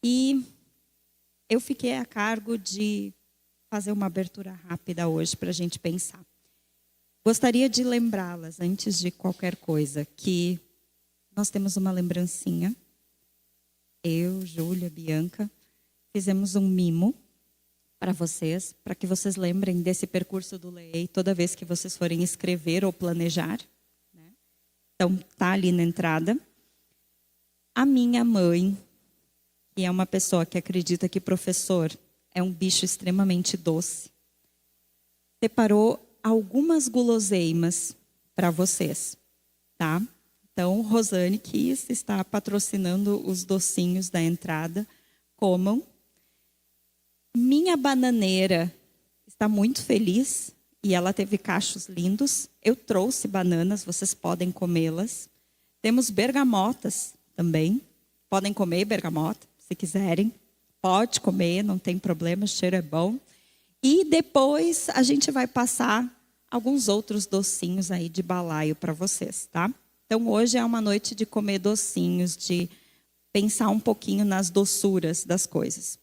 E eu fiquei a cargo de fazer uma abertura rápida hoje para a gente pensar. Gostaria de lembrá-las, antes de qualquer coisa, que nós temos uma lembrancinha. Eu, Júlia, Bianca, fizemos um mimo para vocês, para que vocês lembrem desse percurso do LEEI toda vez que vocês forem escrever ou planejar. Né? Então, tá ali na entrada. A minha mãe, que é uma pessoa que acredita que professor é um bicho extremamente doce, separou algumas guloseimas para vocês, tá? Então, Rosane Kiss está patrocinando os docinhos da entrada. Comam. Minha bananeira está muito feliz e ela teve cachos lindos. Eu trouxe bananas, vocês podem comê-las. Temos bergamotas também. Podem comer bergamota, se quiserem. Pode comer, não tem problema, o cheiro é bom. E depois a gente vai passar alguns outros docinhos aí de balaio para vocês, tá? Então hoje é uma noite de comer docinhos, de pensar um pouquinho nas doçuras das coisas.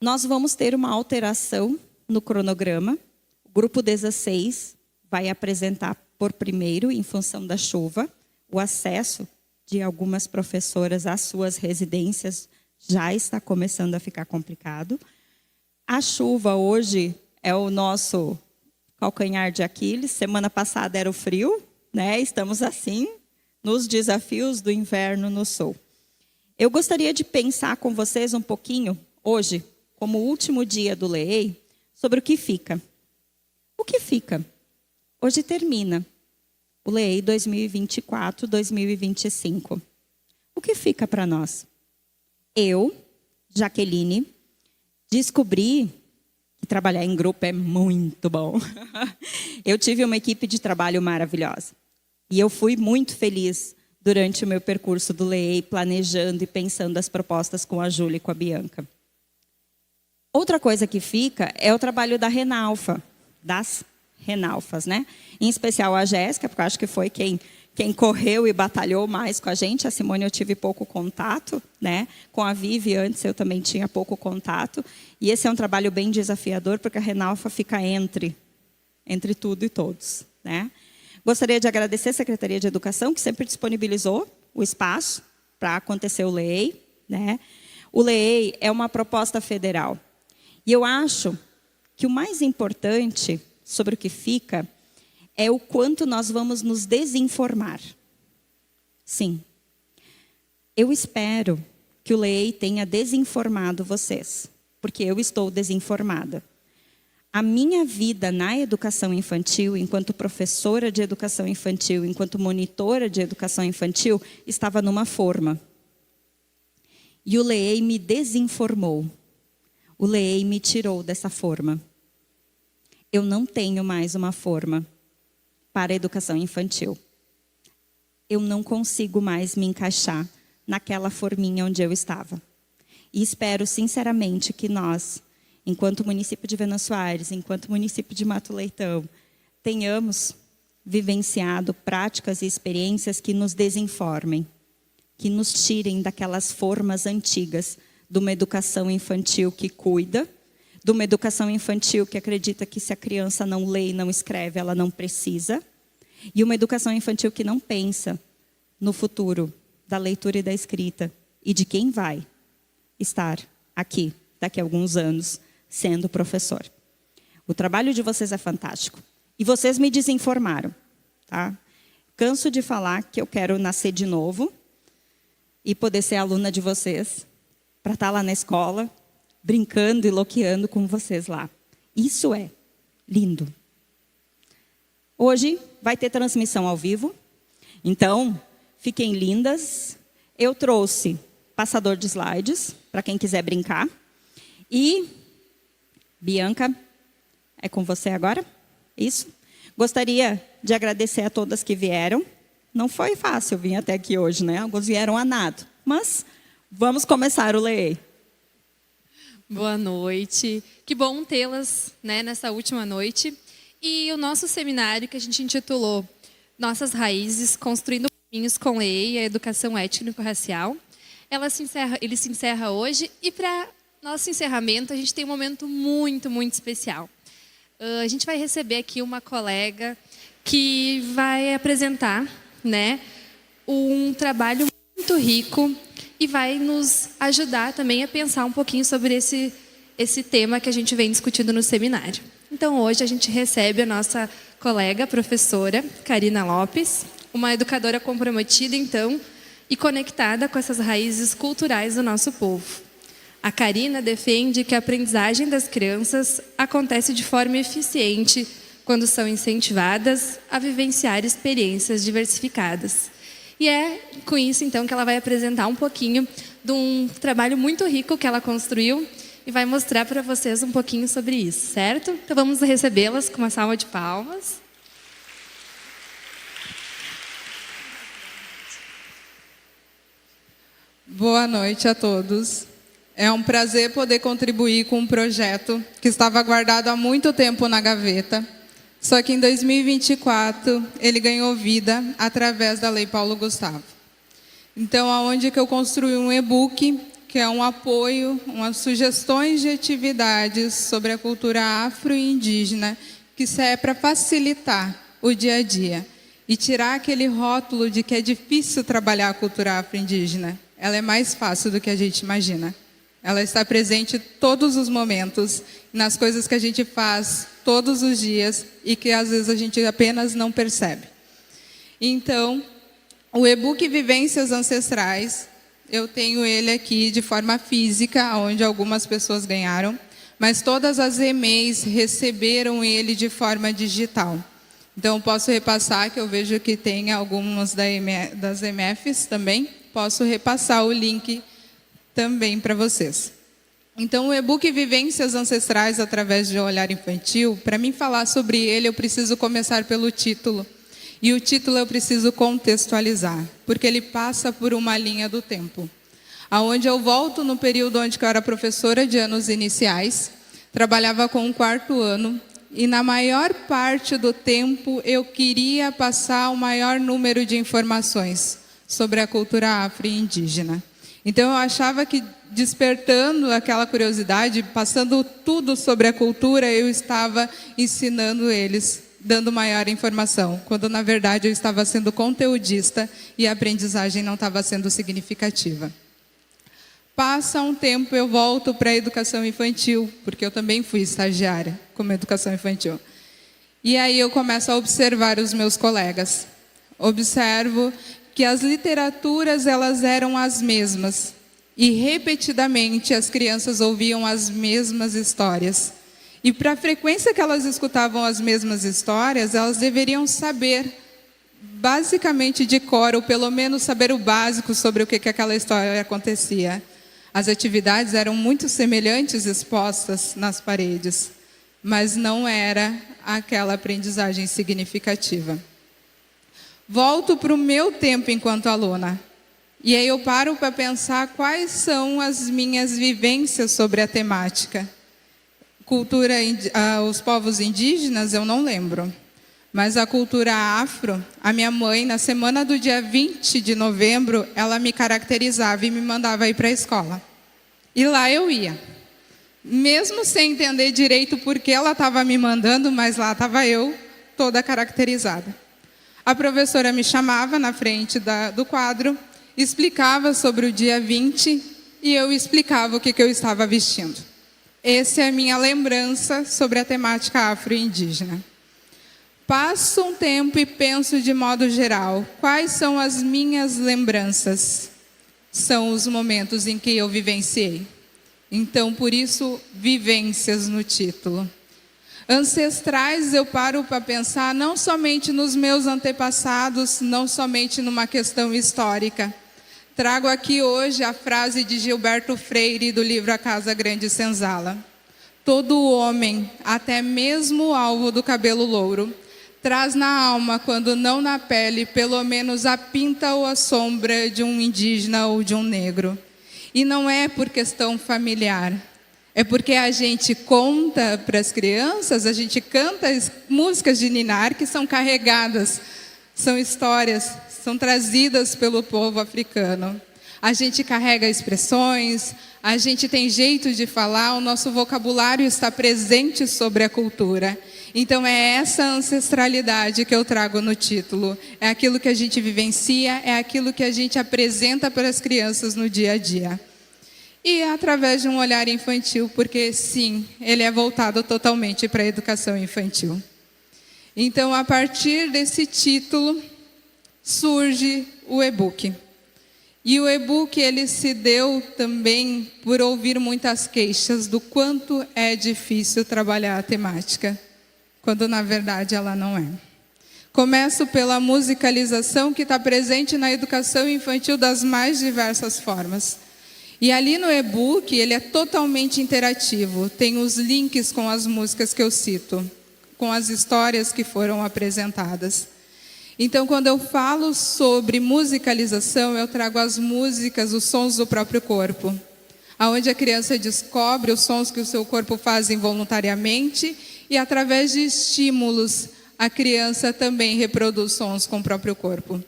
Nós vamos ter uma alteração no cronograma. O grupo 16 vai apresentar por primeiro, em função da chuva, o acesso de algumas professoras às suas residências já está começando a ficar complicado. A chuva hoje é o nosso calcanhar de Aquiles. Semana passada era o frio, né? Estamos assim nos desafios do inverno no sul. Eu gostaria de pensar com vocês um pouquinho hoje, como último dia do LEEI, sobre o que fica. O que fica? Hoje termina o LEEI 2024-2025. O que fica para nós? Eu, Jaqueline, descobri que trabalhar em grupo é muito bom. Eu tive uma equipe de trabalho maravilhosa. E eu fui muito feliz durante o meu percurso do LEEI, planejando e pensando as propostas com a Júlia e com a Bianca. Outra coisa que fica é o trabalho da Renalfa, das Renalfas, né? Em especial a Jéssica, porque eu acho que foi quem correu e batalhou mais com a gente. A Simone eu tive pouco contato, né? Com a Vivi antes eu também tinha pouco contato. E esse é um trabalho bem desafiador, porque a Renalfa fica entre tudo e todos, né? Gostaria de agradecer a Secretaria de Educação, que sempre disponibilizou o espaço para acontecer o LEEI, né? O LEEI é uma proposta federal. E eu acho que o mais importante sobre o que fica é o quanto nós vamos nos desinformar. Sim. Eu espero que o LEEI tenha desinformado vocês, porque eu estou desinformada. A minha vida na educação infantil, enquanto professora de educação infantil, enquanto monitora de educação infantil, estava numa forma. E o LEEI me desinformou. O LEEI me tirou dessa forma. Eu não tenho mais uma forma para a educação infantil. Eu não consigo mais me encaixar naquela forminha onde eu estava. E espero sinceramente que nós, enquanto município de Venâncio Aires, enquanto município de Mato Leitão, tenhamos vivenciado práticas e experiências que nos desinformem, que nos tirem daquelas formas antigas de uma educação infantil que cuida, de uma educação infantil que acredita que se a criança não lê e não escreve, ela não precisa, e uma educação infantil que não pensa no futuro da leitura e da escrita e de quem vai estar aqui daqui a alguns anos sendo professor. O trabalho de vocês é fantástico. E vocês me desinformaram, tá? Canso de falar que eu quero nascer de novo e poder ser aluna de vocês, para estar lá na escola, brincando e loqueando com vocês lá. Isso é lindo. Hoje vai ter transmissão ao vivo, então fiquem lindas. Eu trouxe passador de slides, para quem quiser brincar. E, Bianca, é com você agora? Isso? Gostaria de agradecer a todas que vieram. Não foi fácil vir até aqui hoje, né? Alguns vieram a nado, mas vamos começar o LEEI. Boa noite. Que bom tê-las, né, nessa última noite. E o nosso seminário que a gente intitulou Nossas Raízes, Construindo Caminhos com LEEI e a Educação Étnico-Racial, Ele se encerra hoje e para nosso encerramento a gente tem um momento muito, muito especial. A gente vai receber aqui uma colega que vai apresentar, né, um trabalho muito rico e vai nos ajudar também a pensar um pouquinho sobre esse tema que a gente vem discutindo no seminário. Então, hoje a gente recebe a nossa colega, professora Karina Lopes, uma educadora comprometida, então, e conectada com essas raízes culturais do nosso povo. A Karina defende que a aprendizagem das crianças acontece de forma eficiente quando são incentivadas a vivenciar experiências diversificadas. E é com isso, então, que ela vai apresentar um pouquinho de um trabalho muito rico que ela construiu e vai mostrar para vocês um pouquinho sobre isso, certo? Então, vamos recebê-las com uma salva de palmas. Boa noite a todos. É um prazer poder contribuir com um projeto que estava guardado há muito tempo na gaveta. Só que em 2024 ele ganhou vida através da Lei Paulo Gustavo. Então, aonde que eu construí um e-book, que é um apoio, umas sugestões de atividades sobre a cultura afro e indígena, que serve para facilitar o dia a dia e tirar aquele rótulo de que é difícil trabalhar a cultura afro-indígena. Ela é mais fácil do que a gente imagina. Ela está presente todos os momentos, nas coisas que a gente faz todos os dias e que às vezes a gente apenas não percebe. Então, o e-book Vivências Ancestrais, eu tenho ele aqui de forma física, onde algumas pessoas ganharam, mas todas as EMEIs receberam ele de forma digital. Então, posso repassar, que eu vejo que tem algumas das MFs também, posso repassar o link também para vocês. Então, o e-book Vivências Ancestrais através de um olhar infantil, para mim falar sobre ele, eu preciso começar pelo título. E o título eu preciso contextualizar, porque ele passa por uma linha do tempo. Aonde eu volto no período onde eu era professora de anos iniciais, trabalhava com o 4º ano, e na maior parte do tempo eu queria passar o maior número de informações sobre a cultura afro e indígena. Então, eu achava que, despertando aquela curiosidade, passando tudo sobre a cultura, eu estava ensinando eles, dando maior informação, quando, na verdade, eu estava sendo conteudista e a aprendizagem não estava sendo significativa. Passa um tempo, eu volto para a educação infantil, porque eu também fui estagiária como educação infantil. E aí eu começo a observar os meus colegas. Observo que as literaturas elas eram as mesmas e repetidamente as crianças ouviam as mesmas histórias. E para a frequência que elas escutavam as mesmas histórias, elas deveriam saber basicamente de cor, ou pelo menos saber o básico sobre o que aquela história acontecia. As atividades eram muito semelhantes expostas nas paredes, mas não era aquela aprendizagem significativa. Volto para o meu tempo enquanto aluna. E aí eu paro para pensar quais são as minhas vivências sobre a temática. Os povos indígenas, eu não lembro. Mas a cultura afro, a minha mãe, na semana do dia 20 de novembro, ela me caracterizava e me mandava ir para a escola. E lá eu ia. Mesmo sem entender direito por que ela estava me mandando, mas lá estava eu, toda caracterizada. A professora me chamava na frente do quadro, explicava sobre o dia 20 e eu explicava o que eu estava vestindo. Essa é a minha lembrança sobre a temática afro-indígena. Passo um tempo e penso de modo geral, quais são as minhas lembranças? São os momentos em que eu vivenciei. Então, por isso, vivências no título. Ancestrais, eu paro para pensar não somente nos meus antepassados, não somente numa questão histórica. Trago aqui hoje a frase de Gilberto Freire do livro A Casa Grande Senzala. Todo homem, até mesmo o alvo do cabelo louro, traz na alma, quando não na pele, pelo menos a pinta ou a sombra de um indígena ou de um negro. E não é por questão familiar. É porque a gente conta para as crianças, a gente canta músicas de ninar que são carregadas, são histórias, são trazidas pelo povo africano. A gente carrega expressões, a gente tem jeito de falar, o nosso vocabulário está presente sobre a cultura. Então é essa ancestralidade que eu trago no título. É aquilo que a gente vivencia, é aquilo que a gente apresenta para as crianças no dia a dia. E através de um olhar infantil, porque sim, ele é voltado totalmente para a educação infantil. Então, a partir desse título, surge o e-book. E o e-book, ele se deu também por ouvir muitas queixas do quanto é difícil trabalhar a temática, quando na verdade ela não é. Começo pela musicalização que está presente na educação infantil das mais diversas formas. E ali no e-book, ele é totalmente interativo, tem os links com as músicas que eu cito, com as histórias que foram apresentadas. Então, quando eu falo sobre musicalização, eu trago as músicas, os sons do próprio corpo, aonde a criança descobre os sons que o seu corpo faz involuntariamente e, através de estímulos, a criança também reproduz sons com o próprio corpo.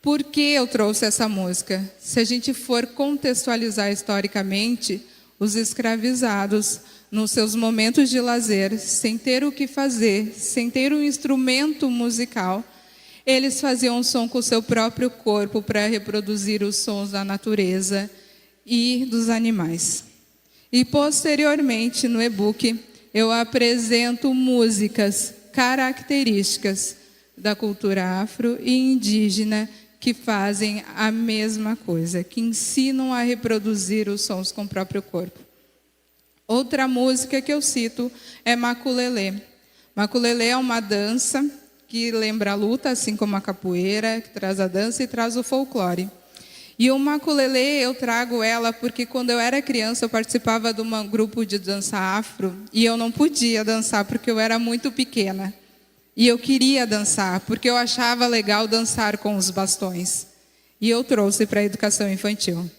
Por que eu trouxe essa música? Se a gente for contextualizar historicamente, os escravizados, nos seus momentos de lazer, sem ter o que fazer, sem ter um instrumento musical, eles faziam som com o seu próprio corpo para reproduzir os sons da natureza e dos animais. E posteriormente, no e-book, eu apresento músicas características da cultura afro e indígena que fazem a mesma coisa, que ensinam a reproduzir os sons com o próprio corpo. Outra música que eu cito é Maculelê. Maculelê é uma dança que lembra a luta, assim como a capoeira, que traz a dança e traz o folclore. E o Maculelê, eu trago ela porque quando eu era criança eu participava de um grupo de dança afro e eu não podia dançar porque eu era muito pequena. E eu queria dançar porque eu achava legal dançar com os bastões. E eu trouxe para a educação infantil.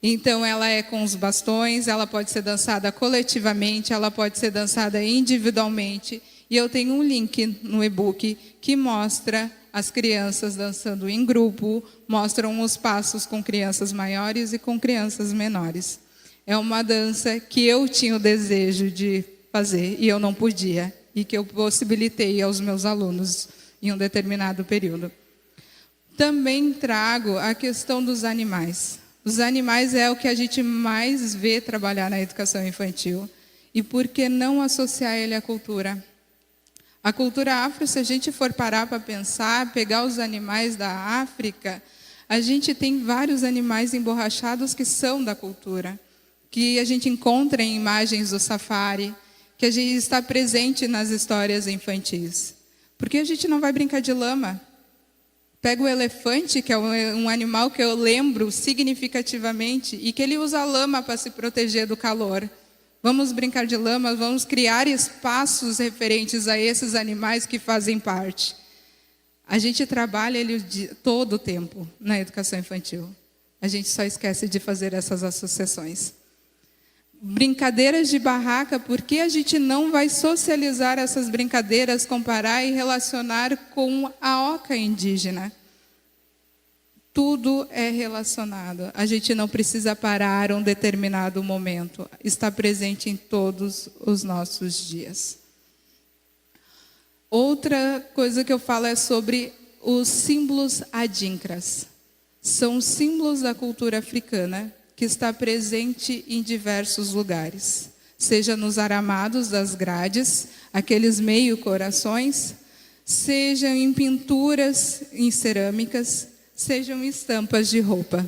Então ela é com os bastões, ela pode ser dançada coletivamente, ela pode ser dançada individualmente. E eu tenho um link no e-book que mostra as crianças dançando em grupo, mostram os passos com crianças maiores e com crianças menores. É uma dança que eu tinha o desejo de fazer e eu não podia, e que eu possibilitei aos meus alunos em um determinado período. Também trago a questão dos animais. Os animais é o que a gente mais vê trabalhar na educação infantil. E por que não associar ele à cultura? A cultura afro, se a gente for parar para pensar, pegar os animais da África, a gente tem vários animais emborrachados que são da cultura, que a gente encontra em imagens do safari, que a gente está presente nas histórias infantis. Por que a gente não vai brincar de lama? Pega o elefante, que é um animal que eu lembro significativamente, e que ele usa a lama para se proteger do calor. Vamos brincar de lama, vamos criar espaços referentes a esses animais que fazem parte. A gente trabalha ele todo o tempo na educação infantil. A gente só esquece de fazer essas associações. Brincadeiras de barraca, por que a gente não vai socializar essas brincadeiras, comparar e relacionar com a oca indígena? Tudo é relacionado. A gente não precisa parar um determinado momento. Está presente em todos os nossos dias. Outra coisa que eu falo é sobre os símbolos adinkras. São símbolos da cultura africana que está presente em diversos lugares. Seja nos aramados das grades, aqueles meio corações, sejam em pinturas, em cerâmicas, sejam estampas de roupa.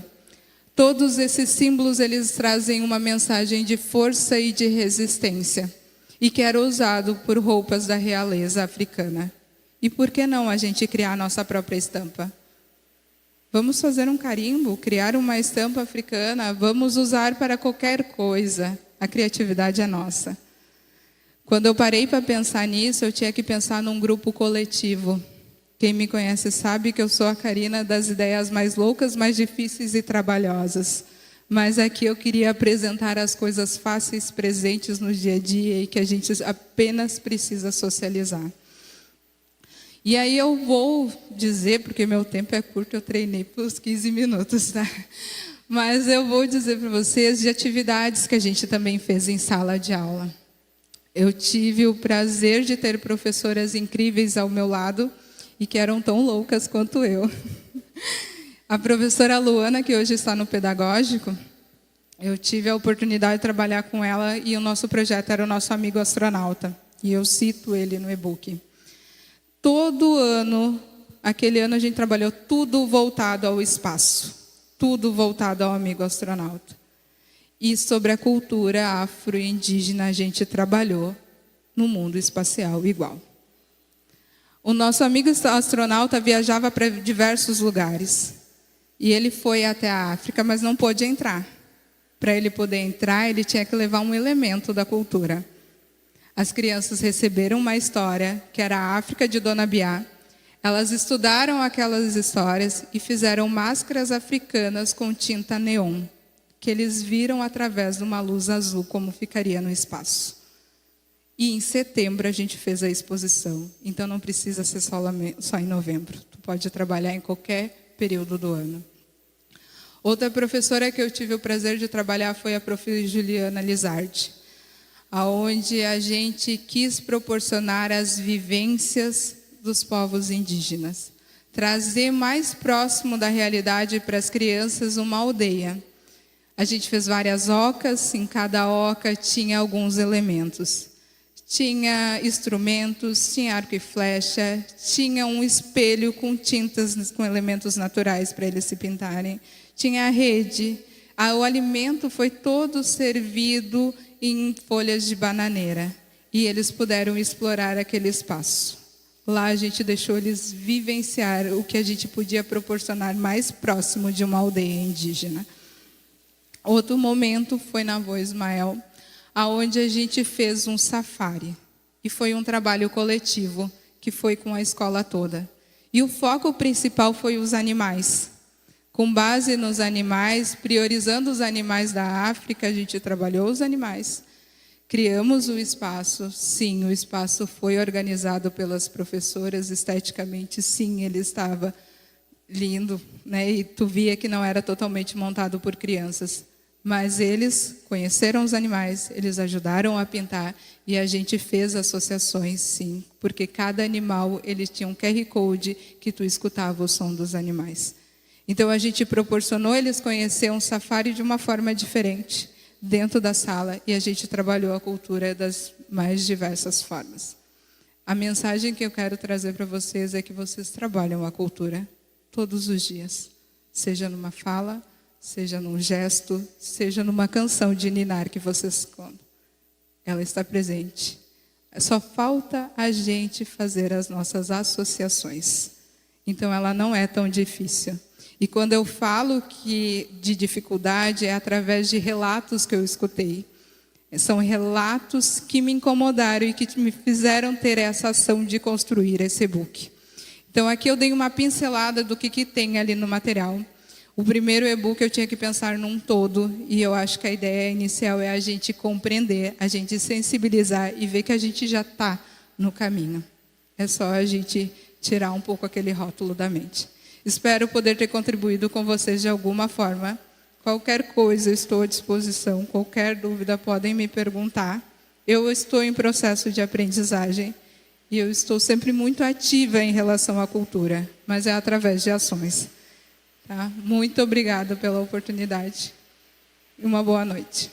Todos esses símbolos, eles trazem uma mensagem de força e de resistência, e que era usado por roupas da realeza africana. E por que não a gente criar a nossa própria estampa? Vamos fazer um carimbo, criar uma estampa africana, vamos usar para qualquer coisa. A criatividade é nossa. Quando eu parei para pensar nisso, eu tinha que pensar num grupo coletivo. Quem me conhece sabe que eu sou a Karina das ideias mais loucas, mais difíceis e trabalhosas. Mas aqui eu queria apresentar as coisas fáceis, presentes no dia a dia e que a gente apenas precisa socializar. E aí eu vou dizer, porque meu tempo é curto, eu treinei pelos 15 minutos, tá? Mas eu vou dizer para vocês de atividades que a gente também fez em sala de aula. Eu tive o prazer de ter professoras incríveis ao meu lado e que eram tão loucas quanto eu. A professora Luana, que hoje está no pedagógico, eu tive a oportunidade de trabalhar com ela e o nosso projeto era o nosso amigo astronauta. E eu cito ele no e-book. Todo ano, aquele ano a gente trabalhou tudo voltado ao espaço. Tudo voltado ao amigo astronauta. E sobre a cultura afro-indígena a gente trabalhou no mundo espacial igual. O nosso amigo astronauta viajava para diversos lugares. E ele foi até a África, mas não pôde entrar. Para ele poder entrar, ele tinha que levar um elemento da cultura. As crianças receberam uma história, que era a África de Dona Biá. Elas estudaram aquelas histórias e fizeram máscaras africanas com tinta neon, que eles viram através de uma luz azul como ficaria no espaço. E em setembro a gente fez a exposição, então não precisa ser só em novembro. Tu pode trabalhar em qualquer período do ano. Outra professora que eu tive o prazer de trabalhar foi a prof. Juliana Lizardi, onde a gente quis proporcionar as vivências dos povos indígenas. Trazer mais próximo da realidade para as crianças uma aldeia. A gente fez várias ocas, em cada oca tinha alguns elementos. Tinha instrumentos, tinha arco e flecha, tinha um espelho com tintas, com elementos naturais para eles se pintarem. Tinha a rede. O alimento foi todo servido em folhas de bananeira. E eles puderam explorar aquele espaço. Lá a gente deixou eles vivenciar o que a gente podia proporcionar mais próximo de uma aldeia indígena. Outro momento foi na Vô Ismael, onde a gente fez um safari. E foi um trabalho coletivo, que foi com a escola toda. E o foco principal foi os animais. Com base nos animais, priorizando os animais da África, a gente trabalhou os animais. Criamos o espaço, sim, o espaço foi organizado pelas professoras, esteticamente, sim, ele estava lindo, né? E tu via que não era totalmente montado por crianças. Mas eles conheceram os animais, eles ajudaram a pintar e a gente fez associações, sim, porque cada animal ele tinha um QR Code que tu escutava o som dos animais. Então a gente proporcionou eles conhecer um safari de uma forma diferente dentro da sala e a gente trabalhou a cultura das mais diversas formas. A mensagem que eu quero trazer para vocês é que vocês trabalham a cultura todos os dias, seja numa fala, seja num gesto, seja numa canção de ninar que vocês contam. Ela está presente. Só falta a gente fazer as nossas associações. Então ela não é tão difícil. E quando eu falo que de dificuldade é através de relatos que eu escutei. São relatos que me incomodaram e que me fizeram ter essa ação de construir esse e-book. Então aqui eu dei uma pincelada do que tem ali no material. O primeiro e-book eu tinha que pensar num todo e eu acho que a ideia inicial é a gente compreender, a gente sensibilizar e ver que a gente já está no caminho. É só a gente tirar um pouco aquele rótulo da mente. Espero poder ter contribuído com vocês de alguma forma. Qualquer coisa, eu estou à disposição. Qualquer dúvida, podem me perguntar. Eu estou em processo de aprendizagem e eu estou sempre muito ativa em relação à cultura, mas é através de ações. Tá? Muito obrigada pela oportunidade e uma boa noite.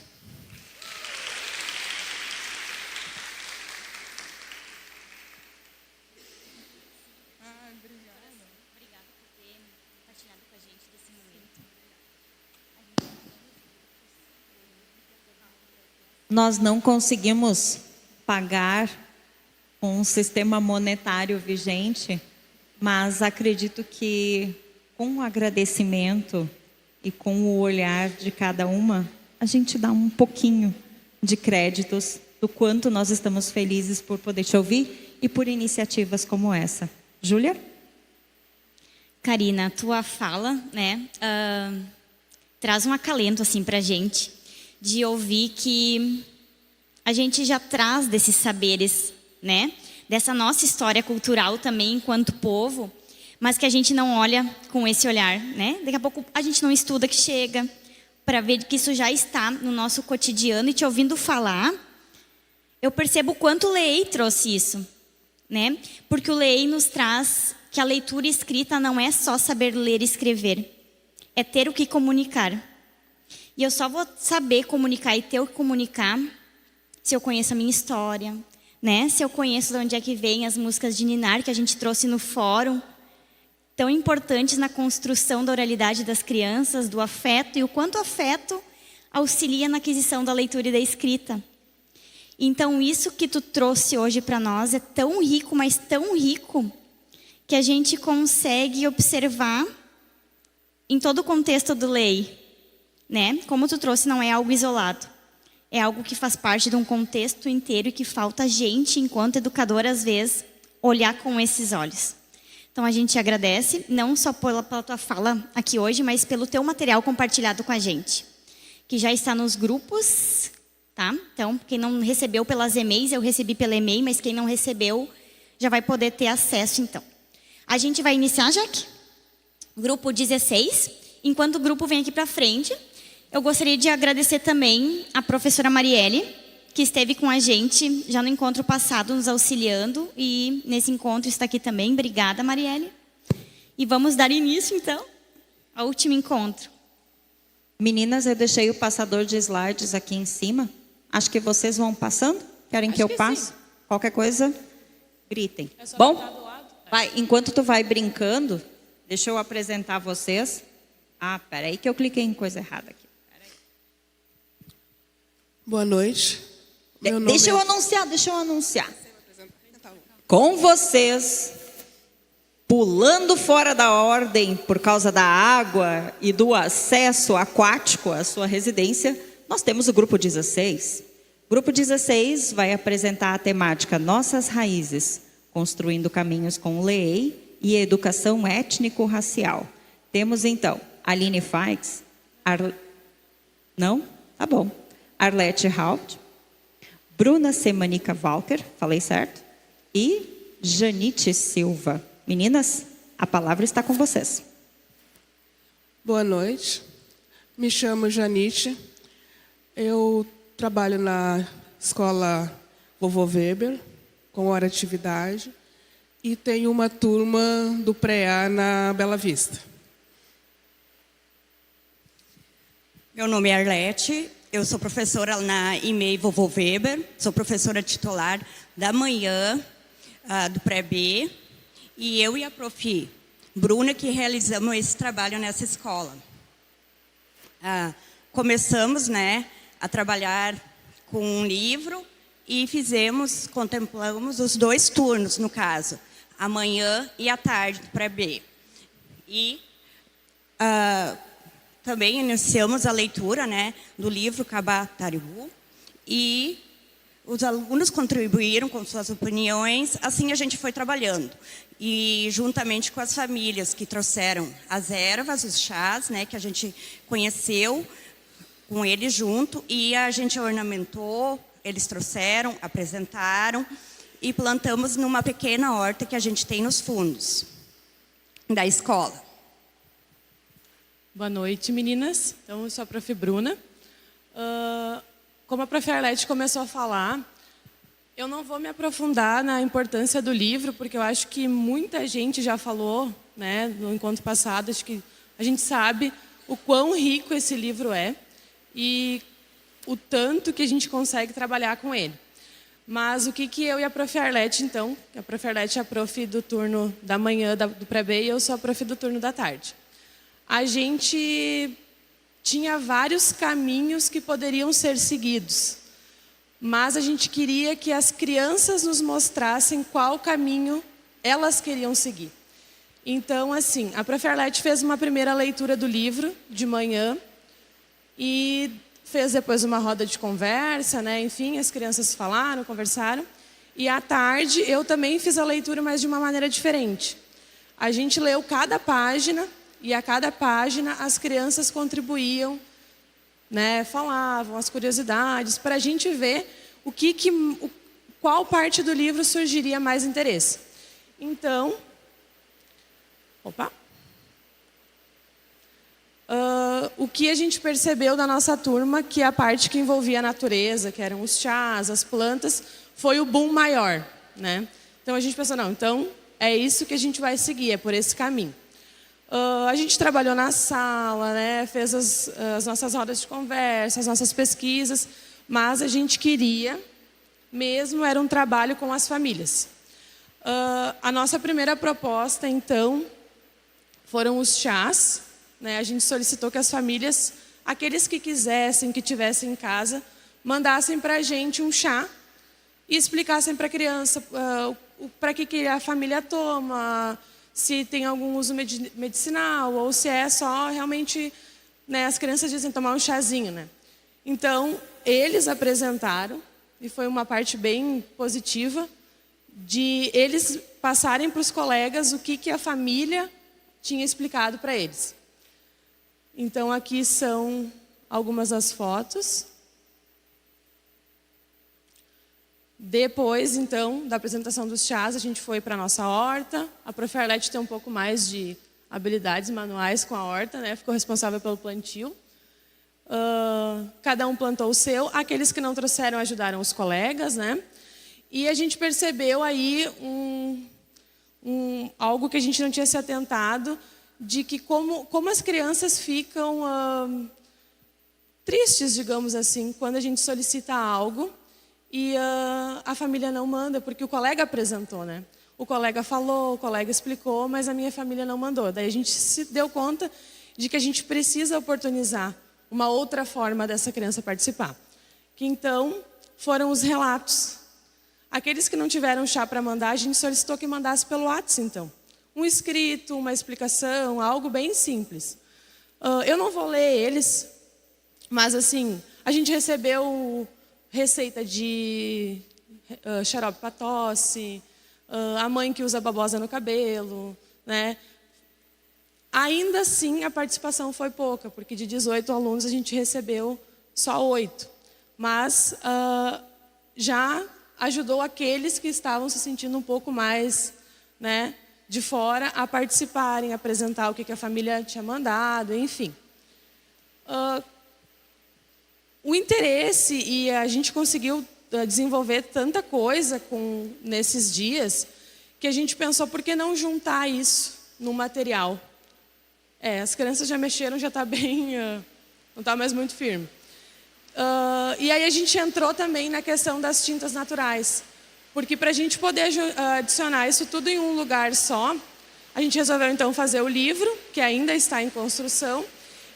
Nós não conseguimos pagar com um sistema monetário vigente, mas acredito que com o agradecimento e com o olhar de cada uma, a gente dá um pouquinho de créditos do quanto nós estamos felizes por poder te ouvir e por iniciativas como essa. Júlia? Karina, tua fala, né, traz um acalento assim para a gente, de ouvir que a gente já traz desses saberes, né, dessa nossa história cultural também enquanto povo, mas que a gente não olha com esse olhar, né? Daqui a pouco a gente não estuda que chega, para ver que isso já está no nosso cotidiano e te ouvindo falar, eu percebo o quanto o Leei trouxe isso, né? Porque o Leei nos traz que a leitura escrita não é só saber ler e escrever, é ter o que comunicar. E eu só vou saber comunicar e ter o que comunicar se eu conheço a minha história, né? Se eu conheço de onde é que vem as músicas de Ninar que a gente trouxe no fórum, tão importantes na construção da oralidade das crianças, do afeto, e o quanto o afeto auxilia na aquisição da leitura e da escrita. Então, isso que tu trouxe hoje para nós é tão rico, mas tão rico, que a gente consegue observar em todo o contexto do Leei, né? Como tu trouxe, não é algo isolado. É algo que faz parte de um contexto inteiro e que falta a gente, enquanto educador, às vezes, olhar com esses olhos. Então, a gente agradece, não só pela tua fala aqui hoje, mas pelo teu material compartilhado com a gente, que já está nos grupos, tá? Então, quem não recebeu pelas e-mails, eu recebi pela e-mail, mas quem não recebeu já vai poder ter acesso, então. A gente vai iniciar, Jaque? Grupo 16. Enquanto o grupo vem aqui para frente, eu gostaria de agradecer também a professora Marielle, que esteve com a gente já no encontro passado, nos auxiliando, e nesse encontro está aqui também. Obrigada, Marielle. E vamos dar início, então, ao último encontro. Meninas, eu deixei o passador de slides aqui em cima. Acho que vocês vão passando. Querem que eu passe? Qualquer coisa, gritem. Bom, vai, enquanto tu vai brincando, deixa eu apresentar vocês. Ah, peraí que eu cliquei em coisa errada aqui. Boa noite. Deixa eu anunciar. Com vocês, pulando fora da ordem por causa da água e do acesso aquático à sua residência, nós temos o Grupo 16. O Grupo 16 vai apresentar a temática Nossas Raízes, construindo caminhos com o Leei e educação étnico-racial. Temos então Aline Faix, não? Tá bom. Arlete Haupt, Bruna Semanica Walker, falei certo? E Janite Silva. Meninas, a palavra está com vocês. Boa noite. Me chamo Janite. Eu trabalho na escola Vovô Weber, com hora atividade, e tenho uma turma do pré-A na Bela Vista. Meu nome é Arlete. Eu sou professora na IMEI Vovô Weber, sou professora titular da manhã do pré-B, e eu e a prof. Bruna que realizamos esse trabalho nessa escola. Começamos, né, a trabalhar com um livro e contemplamos os 2 turnos, no caso, a manhã e a tarde do pré-B. E também iniciamos a leitura, né, do livro Cabá Taribu, e os alunos contribuíram com suas opiniões, assim a gente foi trabalhando. E juntamente com as famílias que trouxeram as ervas, os chás, né, que a gente conheceu com eles junto, e a gente ornamentou, eles trouxeram, apresentaram, e plantamos numa pequena horta que a gente tem nos fundos da escola. Boa noite, meninas. Então, eu sou a prof. Bruna. Como a prof. Arlete começou a falar, eu não vou me aprofundar na importância do livro, porque eu acho que muita gente já falou, né, no encontro passado, acho que a gente sabe o quão rico esse livro é e o tanto que a gente consegue trabalhar com ele. Mas o que eu e a prof. Arlete, então, a prof. Arlete é a prof. do turno da manhã do pré-B e eu sou a prof. do turno da tarde. A gente tinha vários caminhos que poderiam ser seguidos, mas a gente queria que as crianças nos mostrassem qual caminho elas queriam seguir. Então, assim, a prof. Arlete fez uma primeira leitura do livro de manhã e fez depois uma roda de conversa, né? Enfim, as crianças falaram, conversaram. E à tarde eu também fiz a leitura, mas de uma maneira diferente. A gente leu cada página, e a cada página as crianças contribuíam, né, falavam as curiosidades, para a gente ver qual parte do livro surgiria mais interesse. Então, o que a gente percebeu da nossa turma, que a parte que envolvia a natureza, que eram os chás, as plantas, foi o boom maior, né? Então a gente pensou, não, então é isso que a gente vai seguir, é por esse caminho. A gente trabalhou na sala, né? Fez as nossas rodas de conversa, as nossas pesquisas, mas a gente queria mesmo era um trabalho com as famílias. A nossa primeira proposta, então, foram os chás, né? A gente solicitou que as famílias, aqueles que quisessem, que tivessem em casa, mandassem para a gente um chá e explicassem para a criança para que a família toma, se tem algum uso medicinal ou se é só realmente, né, as crianças dizem tomar um chazinho, né? Então, eles apresentaram, e foi uma parte bem positiva, de eles passarem para os colegas o que a família tinha explicado para eles. Então, aqui são algumas das fotos. Depois, então, da apresentação dos chás, a gente foi para a nossa horta. A Prof. Arlete tem um pouco mais de habilidades manuais com a horta, né? Ficou responsável pelo plantio. Cada um plantou o seu. Aqueles que não trouxeram ajudaram os colegas, né? E a gente percebeu aí algo que a gente não tinha se atentado, de que como as crianças ficam tristes, digamos assim, quando a gente solicita algo e a família não manda, porque o colega apresentou, né? O colega falou, o colega explicou, mas a minha família não mandou. Daí a gente se deu conta de que a gente precisa oportunizar uma outra forma dessa criança participar. Que então foram os relatos. Aqueles que não tiveram chá para mandar, a gente solicitou que mandasse pelo WhatsApp, então. Um escrito, uma explicação, algo bem simples. Eu não vou ler eles, mas assim, a gente recebeu receita de xarope para tosse, a mãe que usa babosa no cabelo, né? Ainda assim, a participação foi pouca, porque de 18 alunos a gente recebeu só 8. Mas já ajudou aqueles que estavam se sentindo um pouco mais, né, de fora a participarem, a apresentar o que a família tinha mandado, enfim. O interesse, e a gente conseguiu desenvolver tanta coisa nesses dias, que a gente pensou, por que não juntar isso no material? As crianças já mexeram, já está bem, não está mais muito firme. E aí a gente entrou também na questão das tintas naturais. Porque para a gente poder adicionar isso tudo em um lugar só, a gente resolveu então fazer o livro, que ainda está em construção,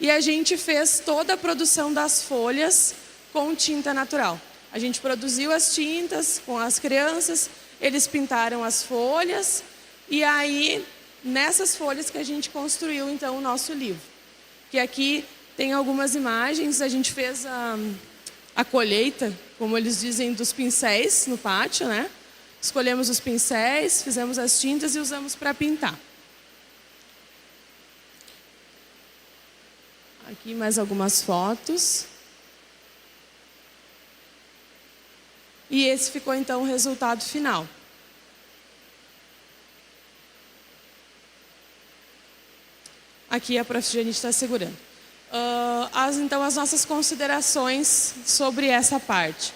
e a gente fez toda a produção das folhas com tinta natural. A gente produziu as tintas com as crianças, eles pintaram as folhas, e aí nessas folhas que a gente construiu então o nosso livro. Que aqui tem algumas imagens, a gente fez a colheita, como eles dizem, dos pincéis no pátio, né? Escolhemos os pincéis, fizemos as tintas e usamos para pintar. Aqui mais algumas fotos. E esse ficou então o resultado final. Aqui a Prof. Janite está segurando. Então, as nossas considerações sobre essa parte.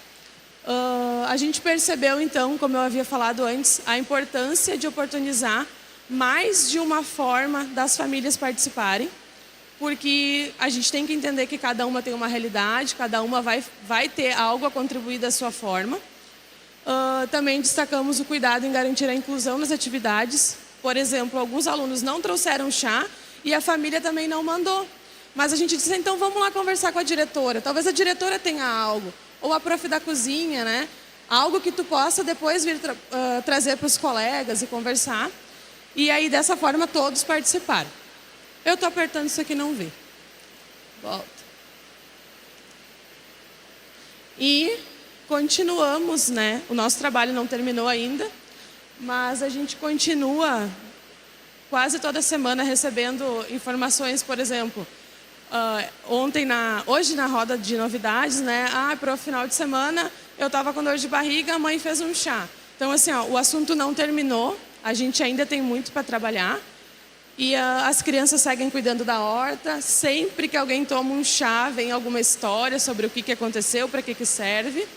A gente percebeu, então, como eu havia falado antes, a importância de oportunizar mais de uma forma das famílias participarem, porque a gente tem que entender que cada uma tem uma realidade, cada uma vai ter algo a contribuir da sua forma. Também destacamos o cuidado em garantir a inclusão nas atividades. Por exemplo, alguns alunos não trouxeram chá e a família também não mandou. Mas a gente disse, então vamos lá conversar com a diretora. Talvez a diretora tenha algo. Ou a prof da cozinha, né? Algo que tu possa depois vir trazer para os colegas e conversar. E aí, dessa forma, todos participaram. Eu estou apertando isso aqui, não vê. Volta. E continuamos, né? O nosso trabalho não terminou ainda, mas a gente continua quase toda semana recebendo informações, por exemplo, hoje na roda de novidades, né? Para o final de semana eu estava com dor de barriga, a mãe fez um chá. Então, assim, o assunto não terminou, a gente ainda tem muito para trabalhar. E as crianças seguem cuidando da horta. Sempre que alguém toma um chá, vem alguma história sobre o que aconteceu, para que serve.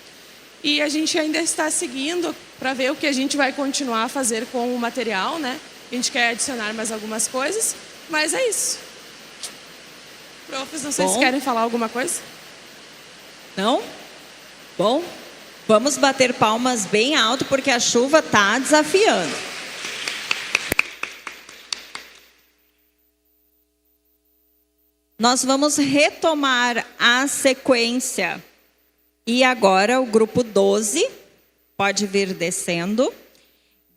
E a gente ainda está seguindo para ver o que a gente vai continuar a fazer com o material, né? A gente quer adicionar mais algumas coisas, mas é isso. Profs, não sei se querem falar alguma coisa. Não? Bom, vamos bater palmas bem alto porque a chuva está desafiando. Nós vamos retomar a sequência. E agora o grupo 12 pode vir descendo.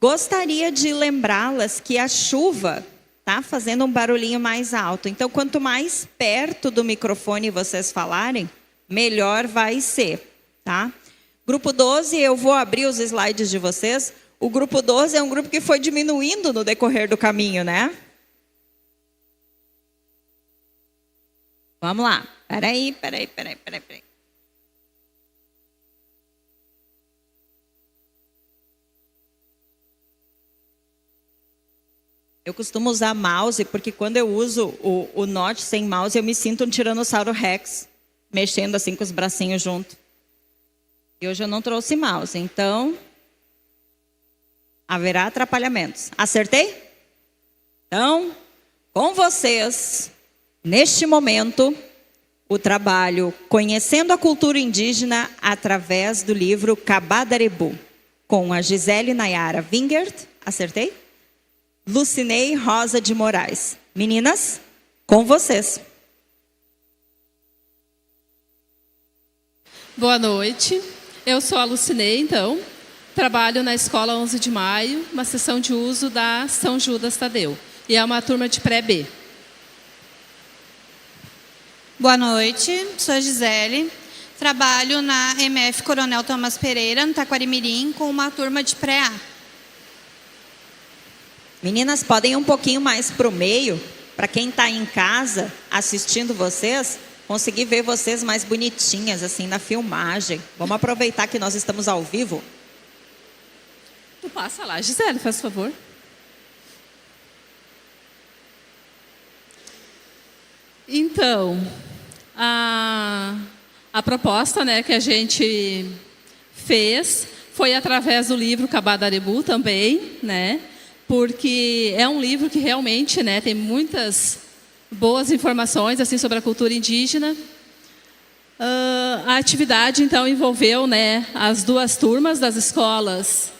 Gostaria de lembrá-las que a chuva está fazendo um barulhinho mais alto. Então, quanto mais perto do microfone vocês falarem, melhor vai ser, tá? Grupo 12, eu vou abrir os slides de vocês. O grupo 12 é um grupo que foi diminuindo no decorrer do caminho, né? Vamos lá. Peraí. Eu costumo usar mouse, porque quando eu uso o Note sem mouse, eu me sinto um Tiranossauro Rex, mexendo assim com os bracinhos junto. E hoje eu não trouxe mouse, então haverá atrapalhamentos. Acertei? Então, com vocês, neste momento, o trabalho Conhecendo a Cultura Indígena através do livro Kabadarebu, com a Gisele Nayara Wingert. Acertei? Lucinei Rosa de Moraes. Meninas, com vocês. Boa noite. Eu sou a Lucinei, então. Trabalho na Escola 11 de Maio, uma sessão de uso da São Judas Tadeu. E é uma turma de pré-B. Boa noite, sou a Gisele. Trabalho na MF Coronel Thomas Pereira, no Taquarimirim, com uma turma de pré-A. Meninas, podem ir um pouquinho mais para o meio, para quem está em casa assistindo vocês, conseguir ver vocês mais bonitinhas, assim, na filmagem. Vamos aproveitar que nós estamos ao vivo. Tu passa lá, Gisele, faz favor. Então, a proposta, né, que a gente fez foi através do livro Kabadarebu também, né? Porque é um livro que realmente, né, tem muitas boas informações assim sobre a cultura indígena. A atividade, então, envolveu, né, as duas turmas das escolas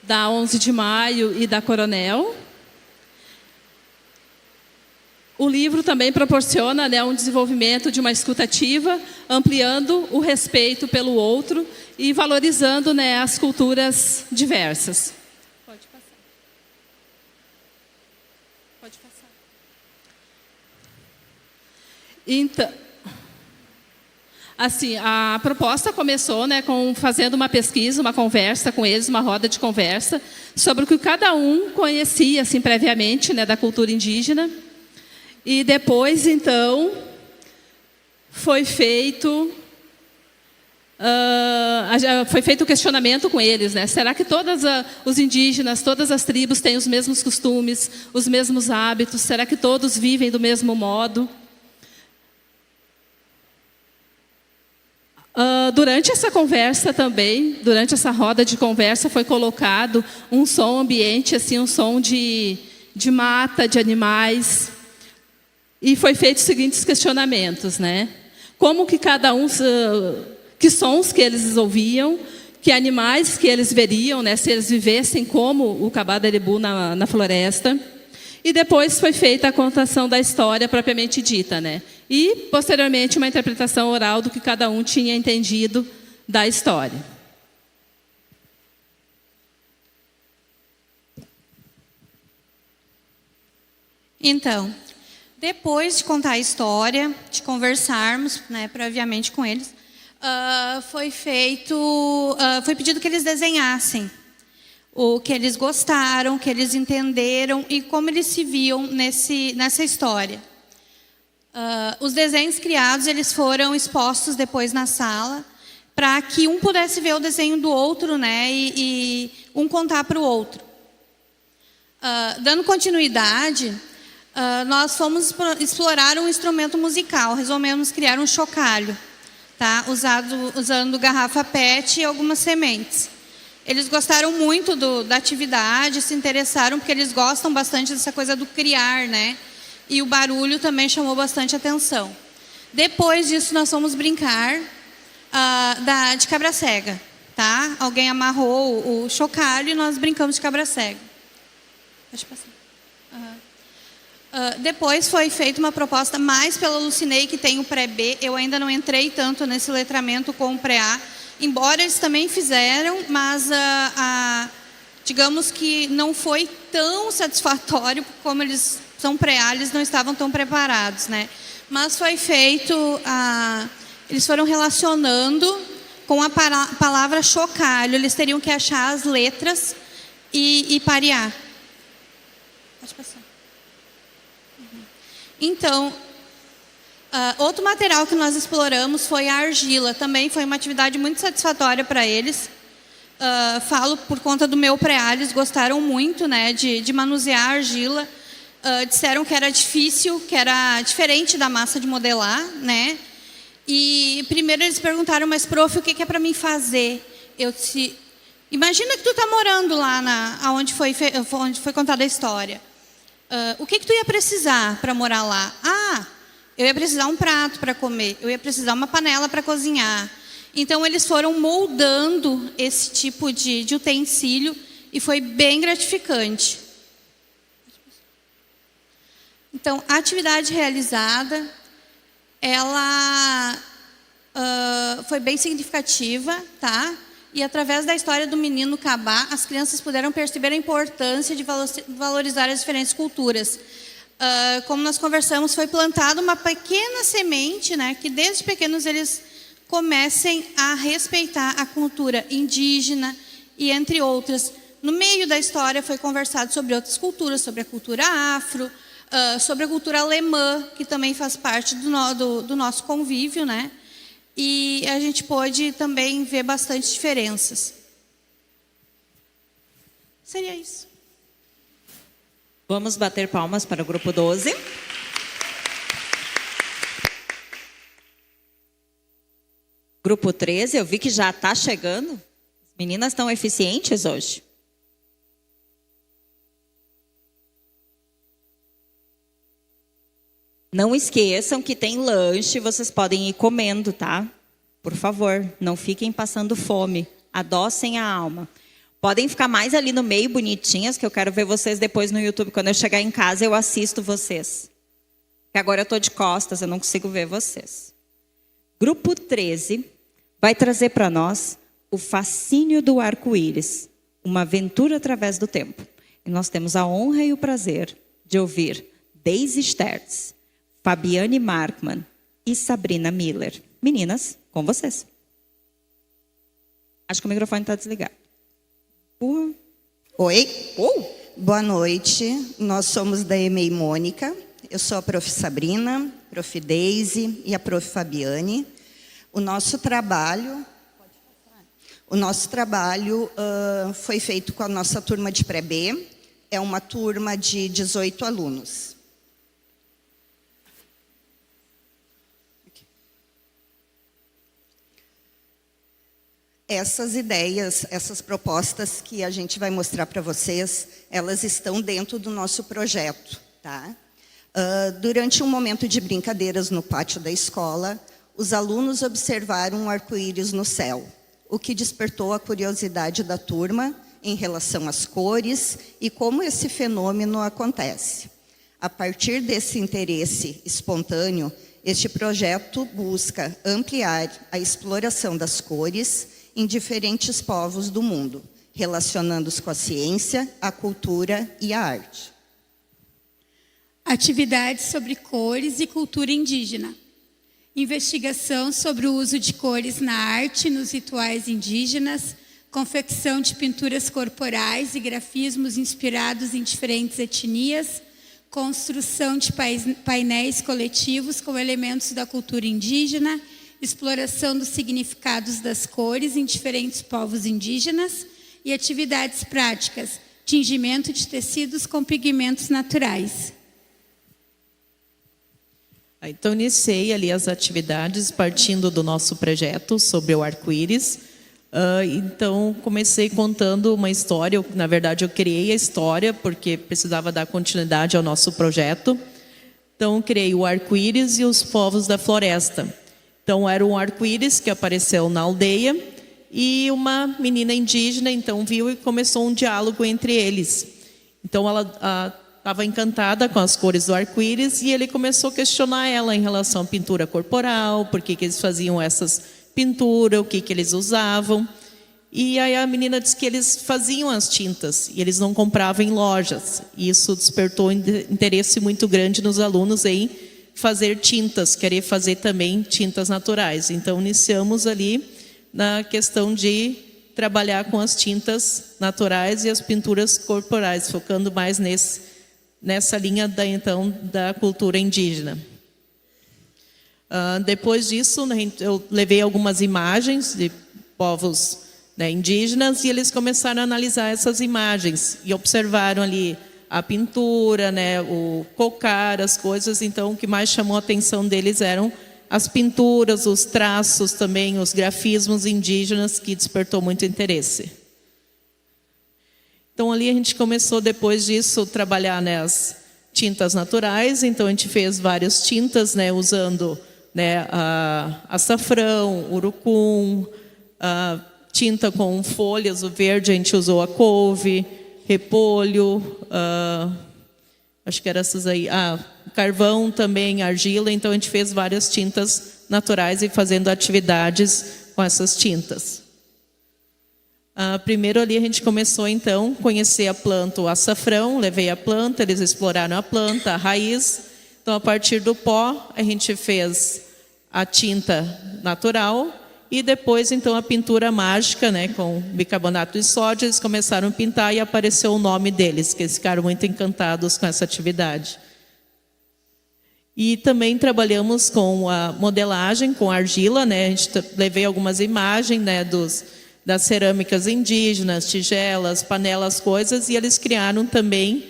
da 11 de Maio e da Coronel. O livro também proporciona, né, um desenvolvimento de uma escuta ativa, ampliando o respeito pelo outro e valorizando, né, as culturas diversas. Então, assim, a proposta começou, né, fazendo uma pesquisa, uma conversa com eles, uma roda de conversa, sobre o que cada um conhecia, assim, previamente, né, da cultura indígena. E depois, então, foi feito o questionamento com eles, né? Será que todos os indígenas, todas as tribos têm os mesmos costumes, os mesmos hábitos? Será que todos vivem do mesmo modo? Durante essa conversa também, durante essa roda de conversa, foi colocado um som ambiente, assim, um som de mata, de animais. E foi feito os seguintes questionamentos, né? Como que cada um, que sons que eles ouviam, que animais que eles veriam, né? Se eles vivessem como o Kabadarebu na floresta. E depois foi feita a contação da história propriamente dita, né? E, posteriormente, uma interpretação oral do que cada um tinha entendido da história. Então, depois de contar a história, de conversarmos, né, previamente com eles, foi pedido que eles desenhassem o que eles gostaram, o que eles entenderam e como eles se viam nessa história. Os desenhos criados, eles foram expostos depois na sala, para que um pudesse ver o desenho do outro, né, e um contar para o outro. Dando continuidade, nós fomos explorar um instrumento musical, resolvemos criar um chocalho, tá? Usando garrafa PET e algumas sementes. Eles gostaram muito da atividade, se interessaram, porque eles gostam bastante dessa coisa do criar, né? E o barulho também chamou bastante atenção. Depois disso, nós fomos brincar de cabra cega, tá? Alguém amarrou o chocalho e nós brincamos de cabra cega. Pode passar. Depois foi feita uma proposta mais pela Lucinei, que tem o pré-B. Eu ainda não entrei tanto nesse letramento com o pré-A, embora eles também fizeram, mas digamos que não foi tão satisfatório, como eles são pré-A, eles não estavam tão preparados, né? Mas foi feito, eles foram relacionando com a palavra chocalho, eles teriam que achar as letras e parear. Pode passar. Então, outro material que nós exploramos foi a argila. Também foi uma atividade muito satisfatória para eles. Falo por conta do meu pré-A, eles gostaram muito, né, de manusear a argila. Disseram que era difícil, que era diferente da massa de modelar, né? E primeiro eles perguntaram, mas prof, o que é para mim fazer? Eu disse, imagina que tu está morando lá onde foi contada a história. O que tu ia precisar para morar lá? Eu ia precisar um prato para comer, eu ia precisar uma panela para cozinhar. Então eles foram moldando esse tipo de utensílio e foi bem gratificante. Então, a atividade realizada, ela foi bem significativa, tá? E através da história do menino Cabá, as crianças puderam perceber a importância de valorizar as diferentes culturas. Como nós conversamos, foi plantada uma pequena semente, né? Que desde pequenos eles comecem a respeitar a cultura indígena e entre outras. No meio da história foi conversado sobre outras culturas, sobre a cultura afro, sobre a cultura alemã, que também faz parte do nosso convívio, né? E a gente pôde também ver bastante diferenças. Seria isso. Vamos bater palmas para o grupo 12. Grupo 13, eu vi que já está chegando. As meninas estão eficientes hoje. Não esqueçam que tem lanche, vocês podem ir comendo, tá? Por favor, não fiquem passando fome. Adocem a alma. Podem ficar mais ali no meio, bonitinhas, que eu quero ver vocês depois no YouTube. Quando eu chegar em casa, eu assisto vocês. Porque agora eu estou de costas, eu não consigo ver vocês. Grupo 13 vai trazer para nós o fascínio do arco-íris. Uma aventura através do tempo. E nós temos a honra e o prazer de ouvir Daisy Stertz, Fabiane Markman e Sabrina Miller. Meninas, com vocês. Acho que o microfone está desligado. Oi, boa noite. Nós somos da EMEI Mônica. Eu sou a prof. Sabrina, prof. Daisy e a prof. Fabiane. O nosso trabalho foi feito com a nossa turma de pré-B. É uma turma de 18 alunos. Essas ideias, essas propostas que a gente vai mostrar para vocês, elas estão dentro do nosso projeto, tá? Durante um momento de brincadeiras no pátio da escola, os alunos observaram um arco-íris no céu, o que despertou a curiosidade da turma em relação às cores e como esse fenômeno acontece. A partir desse interesse espontâneo, este projeto busca ampliar a exploração das cores em diferentes povos do mundo, relacionando-os com a ciência, a cultura e a arte. Atividades sobre cores e cultura indígena. Investigação sobre o uso de cores na arte e nos rituais indígenas, confecção de pinturas corporais e grafismos inspirados em diferentes etnias, construção de painéis coletivos com elementos da cultura indígena, exploração dos significados das cores em diferentes povos indígenas e atividades práticas, tingimento de tecidos com pigmentos naturais. Então, iniciei ali as atividades partindo do nosso projeto sobre o arco-íris. Então, comecei contando uma história. Na verdade, eu criei a história porque precisava dar continuidade ao nosso projeto. Então, criei o arco-íris e os povos da floresta. Então, era um arco-íris que apareceu na aldeia e uma menina indígena, então, viu e começou um diálogo entre eles. Então, ela estava encantada com as cores do arco-íris e ele começou a questionar ela em relação à pintura corporal, por que eles faziam essas pinturas, o que eles usavam. E aí a menina disse que eles faziam as tintas e eles não compravam em lojas. E isso despertou interesse muito grande nos alunos em fazer tintas, querer fazer também tintas naturais. Então, iniciamos ali na questão de trabalhar com as tintas naturais e as pinturas corporais, focando mais nessa linha da cultura indígena. Depois disso, eu levei algumas imagens de povos indígenas e eles começaram a analisar essas imagens e observaram ali a pintura, o cocar, as coisas. Então, o que mais chamou a atenção deles eram as pinturas, os traços também, os grafismos indígenas, que despertou muito interesse. Então, ali a gente começou, depois disso, a trabalhar nas tintas naturais. Então, a gente fez várias tintas, usando açafrão, urucum, tinta com folhas, o verde a gente usou a couve, repolho, acho que eram essas aí, carvão também, argila. Então, a gente fez várias tintas naturais e fazendo atividades com essas tintas. Primeiro ali a gente começou então a conhecer a planta, o açafrão, levei a planta, eles exploraram a planta, a raiz. Então, a partir do pó, a gente fez a tinta natural e depois então a pintura mágica, com bicarbonato de sódio. Eles começaram a pintar e apareceu o nome deles, que eles ficaram muito encantados com essa atividade. E também trabalhamos com a modelagem, com argila, A gente levei algumas imagens, das cerâmicas indígenas, tigelas, panelas, coisas, e eles criaram também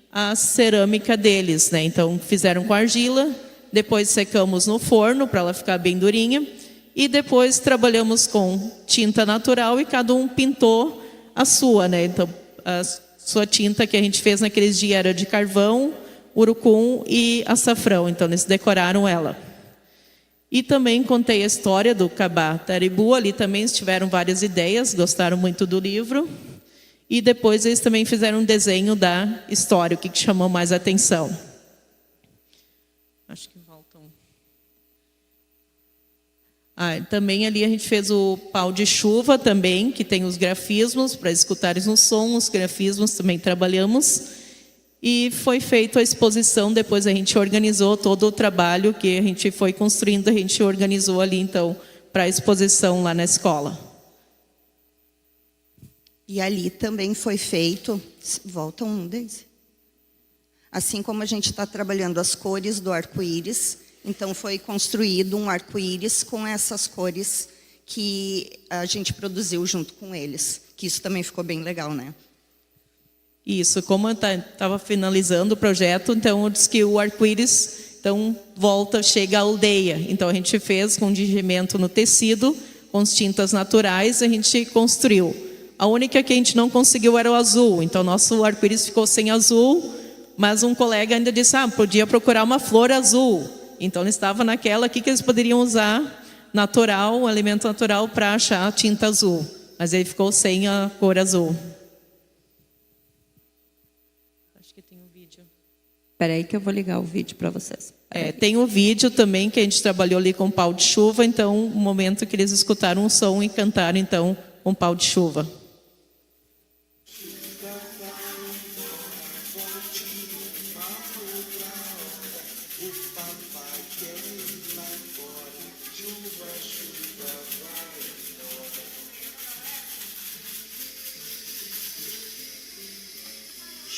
a cerâmica deles, Então, fizeram com argila, depois secamos no forno para ela ficar bem durinha, e depois trabalhamos com tinta natural e cada um pintou a sua, Então, a sua tinta que a gente fez naqueles dias era de carvão, urucum e açafrão. Então, eles decoraram ela. E também contei a história do Cabá Taribu. Ali também tiveram várias ideias, gostaram muito do livro. E depois eles também fizeram um desenho da história, o que chamou mais atenção. Acho que voltam. Também ali a gente fez o pau de chuva também, que tem os grafismos, para escutarem os sons, os grafismos também trabalhamos. E foi feita a exposição, depois a gente organizou todo o trabalho que a gente foi construindo, a gente organizou ali então para a exposição lá na escola. E ali também foi feito, volta um deles. Assim como a gente está trabalhando as cores do arco-íris, então foi construído um arco-íris com essas cores que a gente produziu junto com eles, que isso também ficou bem legal, Isso, como eu estava finalizando o projeto, então eu disse que o arco-íris então chega à aldeia. Então a gente fez com tingimento no tecido, com as tintas naturais, a gente construiu. A única que a gente não conseguiu era o azul, então nosso arco-íris ficou sem azul, mas um colega ainda disse, podia procurar uma flor azul. Então ele estava naquela aqui que eles poderiam usar natural, um alimento natural para achar a tinta azul, mas ele ficou sem a cor azul. Espera aí que eu vou ligar o vídeo para vocês. Tem o vídeo também, que a gente trabalhou ali com pau de chuva. Então, o momento que eles escutaram um som e cantaram, então, com pau de chuva.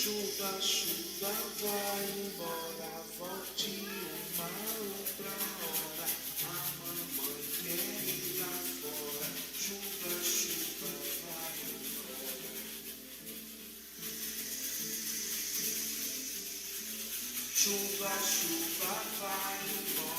Chuva, chuva, vai embora, volte uma outra hora. A mamãe quer ir lá fora. Chuva, chuva, vai embora. Chuva, chuva, vai embora.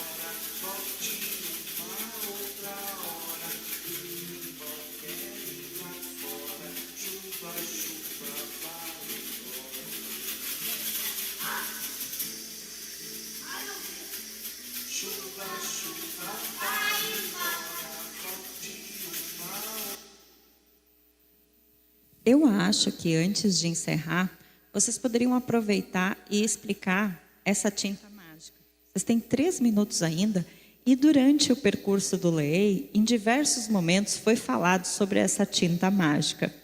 Eu acho que antes de encerrar, vocês poderiam aproveitar e explicar essa tinta mágica. Vocês têm 3 minutos ainda e durante o percurso do Leei, em diversos momentos foi falado sobre essa tinta mágica.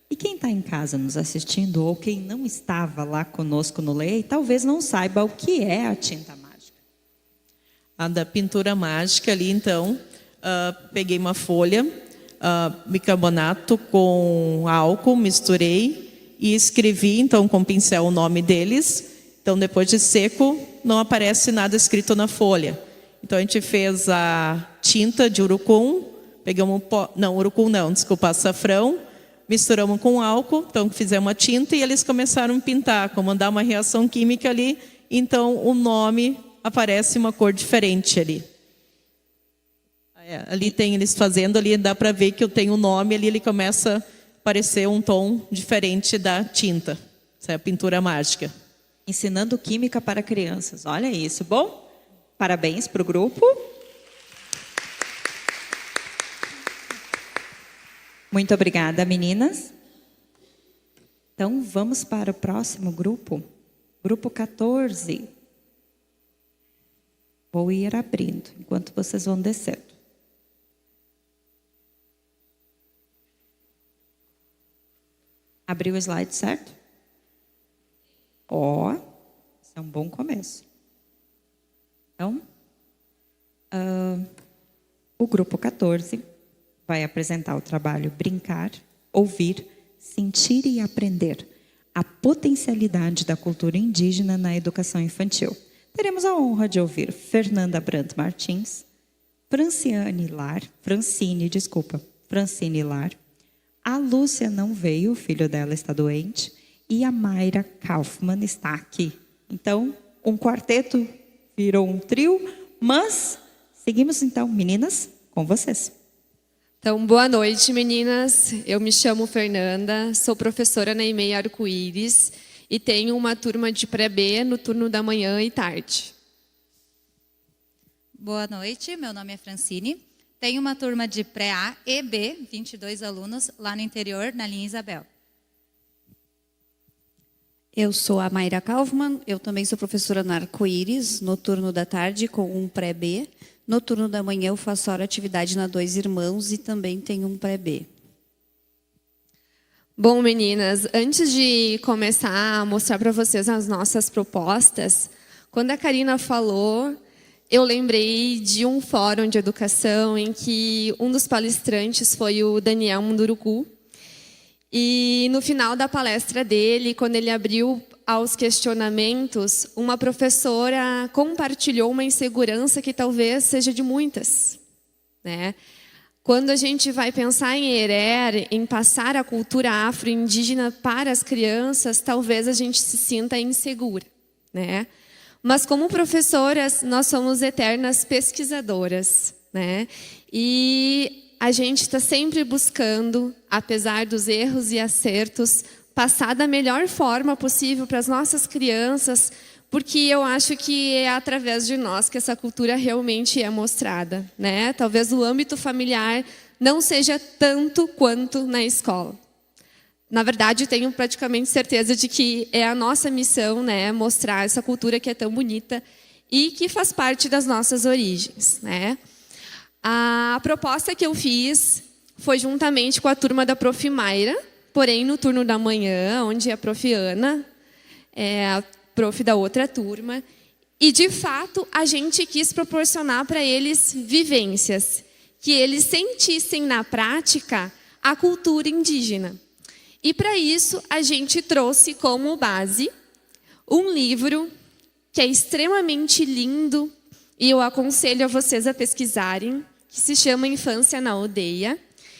E quem está em casa nos assistindo ou quem não estava lá conosco no Leei, talvez não saiba o que é a tinta mágica. A da pintura mágica ali, então, peguei uma folha, bicarbonato com álcool, misturei e escrevi, então, com pincel o nome deles. Então, depois de seco, não aparece nada escrito na folha. Então, a gente fez a tinta de urucum, pegamos açafrão, misturamos com álcool, então fizemos uma tinta e eles começaram a pintar, comandar uma reação química ali, então o nome aparece uma cor diferente ali. Ali tem eles fazendo, ali dá para ver que eu tenho o nome, ali ele começa a aparecer um tom diferente da tinta. Essa é a pintura mágica. Ensinando química para crianças, olha isso, bom? Parabéns para o grupo. Muito obrigada, meninas. Então, vamos para o próximo grupo. Grupo 14. Vou ir abrindo, enquanto vocês vão descendo. Abriu o slide, certo? Esse é um bom começo. Então, o grupo 14 vai apresentar o trabalho Brincar, Ouvir, Sentir e Aprender. A potencialidade da cultura indígena na educação infantil. Teremos a honra de ouvir Fernanda Brandt Martins, Francine Lar. A Lúcia não veio, o filho dela está doente. E a Mayra Kaufmann está aqui. Então, um quarteto virou um trio, mas seguimos então, meninas, com vocês. Então, boa noite, meninas. Eu me chamo Fernanda, sou professora na EMEI Arco-Íris e tenho uma turma de pré-B no turno da manhã e tarde. Boa noite, meu nome é Francine. Tenho uma turma de pré-A e B, 22 alunos, lá no interior, na linha Isabel. Eu sou a Mayra Kaufmann, eu também sou professora na Arco-Íris, no turno da tarde com um pré-B. No turno da manhã eu faço hora atividade na Dois Irmãos e também tenho um pré-B. Bom, meninas, antes de começar a mostrar para vocês as nossas propostas, quando a Karina falou, eu lembrei de um fórum de educação em que um dos palestrantes foi o Daniel Munduruku. E no final da palestra dele, quando ele abriu aos questionamentos, uma professora compartilhou uma insegurança que talvez seja de muitas, né? Quando a gente vai pensar em ERER, em passar a cultura afro-indígena para as crianças, talvez a gente se sinta insegura, né? Mas como professoras, nós somos eternas pesquisadoras, né? E a gente está sempre buscando, apesar dos erros e acertos, passar da melhor forma possível para as nossas crianças, porque eu acho que é através de nós que essa cultura realmente é mostrada, né? Talvez o âmbito familiar não seja tanto quanto na escola. Na verdade, tenho praticamente certeza de que é a nossa missão, né, mostrar essa cultura que é tão bonita e que faz parte das nossas origens, né? A proposta que eu fiz foi juntamente com a turma da Prof. Mayra, porém no turno da manhã, onde a Prof. Ana é a prof da outra turma. E, de fato, a gente quis proporcionar para eles vivências, que eles sentissem na prática a cultura indígena. E, para isso, a gente trouxe como base um livro que é extremamente lindo, e eu aconselho a vocês a pesquisarem, que se chama Infância na Aldeia,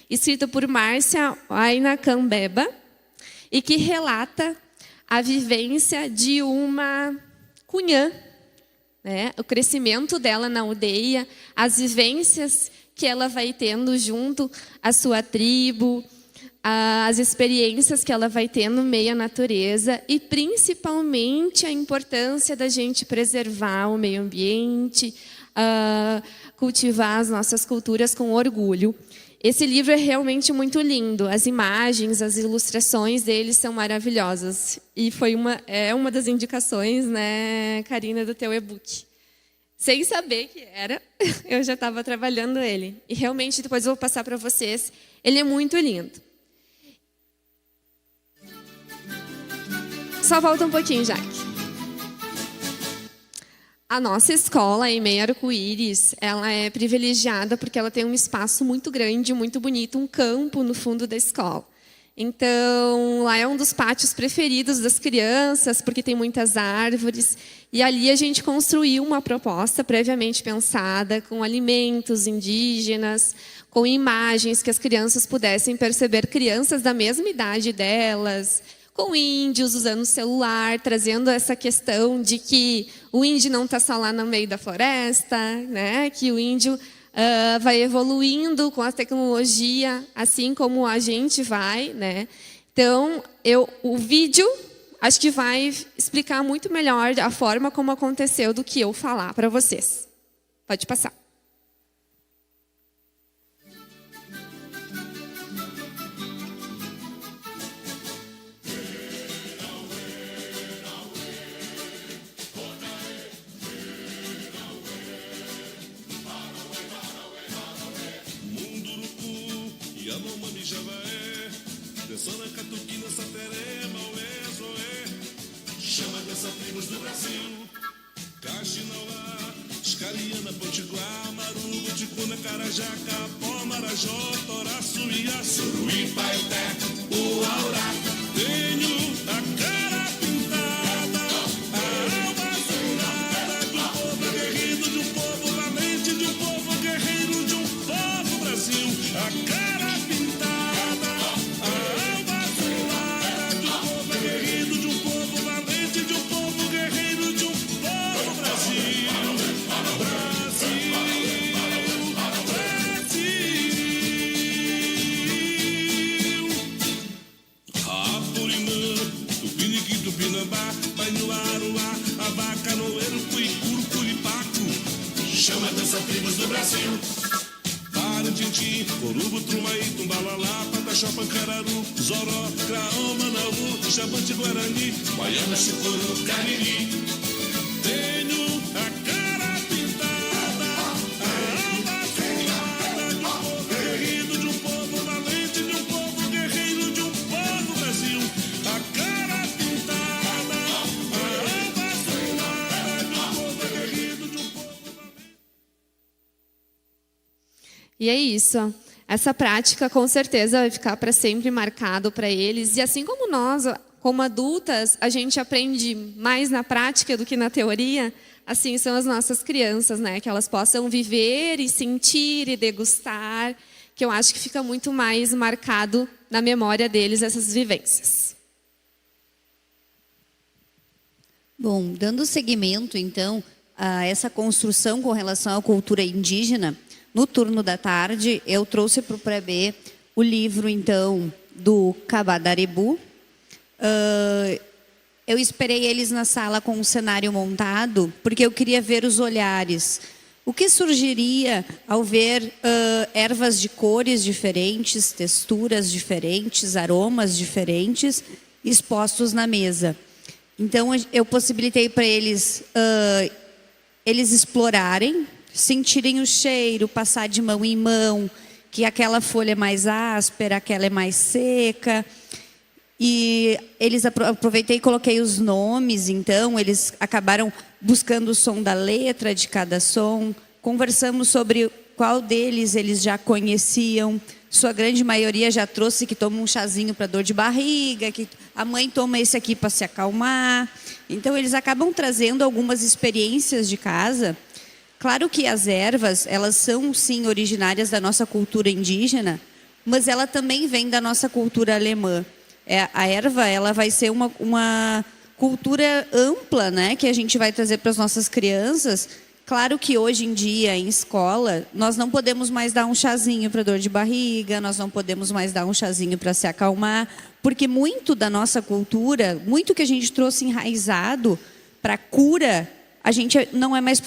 escrito por Márcia Aina Cambeba, e que relata a vivência de uma cunhã, né? O crescimento dela na aldeia, as vivências que ela vai tendo junto à sua tribo, as experiências que ela vai tendo no meio à natureza e, principalmente, a importância da gente preservar o meio ambiente, cultivar as nossas culturas com orgulho. Esse livro é realmente muito lindo. As imagens, as ilustrações dele são maravilhosas. E é uma das indicações, né, Karina, do teu e-book. Sem saber que era, eu já estava trabalhando ele. E realmente, depois eu vou passar para vocês. Ele é muito lindo. Só volta um pouquinho, Jaque. A nossa escola, a EMEI Arco-Íris, ela é privilegiada porque ela tem um espaço muito grande, muito bonito, um campo no fundo da escola. Então, lá é um dos pátios preferidos das crianças, porque tem muitas árvores. E ali a gente construiu uma proposta previamente pensada, com alimentos indígenas, com imagens que as crianças pudessem perceber crianças da mesma idade delas, com índios usando o celular, trazendo essa questão de que o índio não está só lá no meio da floresta, né? Que o índio vai evoluindo com a tecnologia, assim como a gente vai, né? Então, o vídeo acho que vai explicar muito melhor a forma como aconteceu do que eu falar para vocês. Pode passar. Sona, Catuquina, Sateré, Maué, Zoé. Chama dessas tribos do Brasil. Caxinauá, Escariana, Potiguar, Maruba, Ticuna, Carajá, Capó, Marajó, Torá, Suiá, Suruí, Paeté, Uaurá. Tenho a cara pintada, a alma azulada de um povo aguerrido, de um povo valente, de um povo guerreiro, de um povo Brasil. A cara pintada. Chama dessas tribos do Brasil. Parantintim, Corubo, Trumaí, Tumbalalá, Pataxó, Pancararu, Zoró, Craó, Manaú, Xavante, Guarani, Baiana, Chicuru, Cariri. Tenho a cara pintada, a alma azulada de um povo guerreiro, de um povo valente, de um povo guerreiro, de um povo Brasil. A cara pintada, a alma azulada de um povo aguerrido, de um povo valente. E é isso. Essa prática, com certeza, vai ficar para sempre marcado para eles. E assim como nós, como adultas, a gente aprende mais na prática do que na teoria, assim são as nossas crianças, né? Que elas possam viver e sentir e degustar, que eu acho que fica muito mais marcado na memória deles essas vivências. Bom, dando seguimento, então, a essa construção com relação à cultura indígena, no turno da tarde, eu trouxe para o pré-B o livro, então, do Kabadarebu. Eu esperei eles na sala com o cenário montado, porque eu queria ver os olhares. O que surgiria ao ver ervas de cores diferentes, texturas diferentes, aromas diferentes, expostos na mesa. Então, eu possibilitei para eles explorarem, sentirem o cheiro, passar de mão em mão, que aquela folha é mais áspera, aquela é mais seca. E eles aproveitei e coloquei os nomes, então eles acabaram buscando o som da letra de cada som. Conversamos sobre qual deles eles já conheciam. Sua grande maioria já trouxe que toma um chazinho para dor de barriga, que a mãe toma esse aqui para se acalmar. Então eles acabam trazendo algumas experiências de casa. Claro que as ervas, elas são sim originárias da nossa cultura indígena, mas ela também vem da nossa cultura alemã. A erva, ela vai ser uma cultura ampla, né, que a gente vai trazer para as nossas crianças. Claro que hoje em dia, em escola, nós não podemos mais dar um chazinho para dor de barriga, nós não podemos mais dar um chazinho para se acalmar, porque muito da nossa cultura, muito que a gente trouxe enraizado para cura, a gente não é mais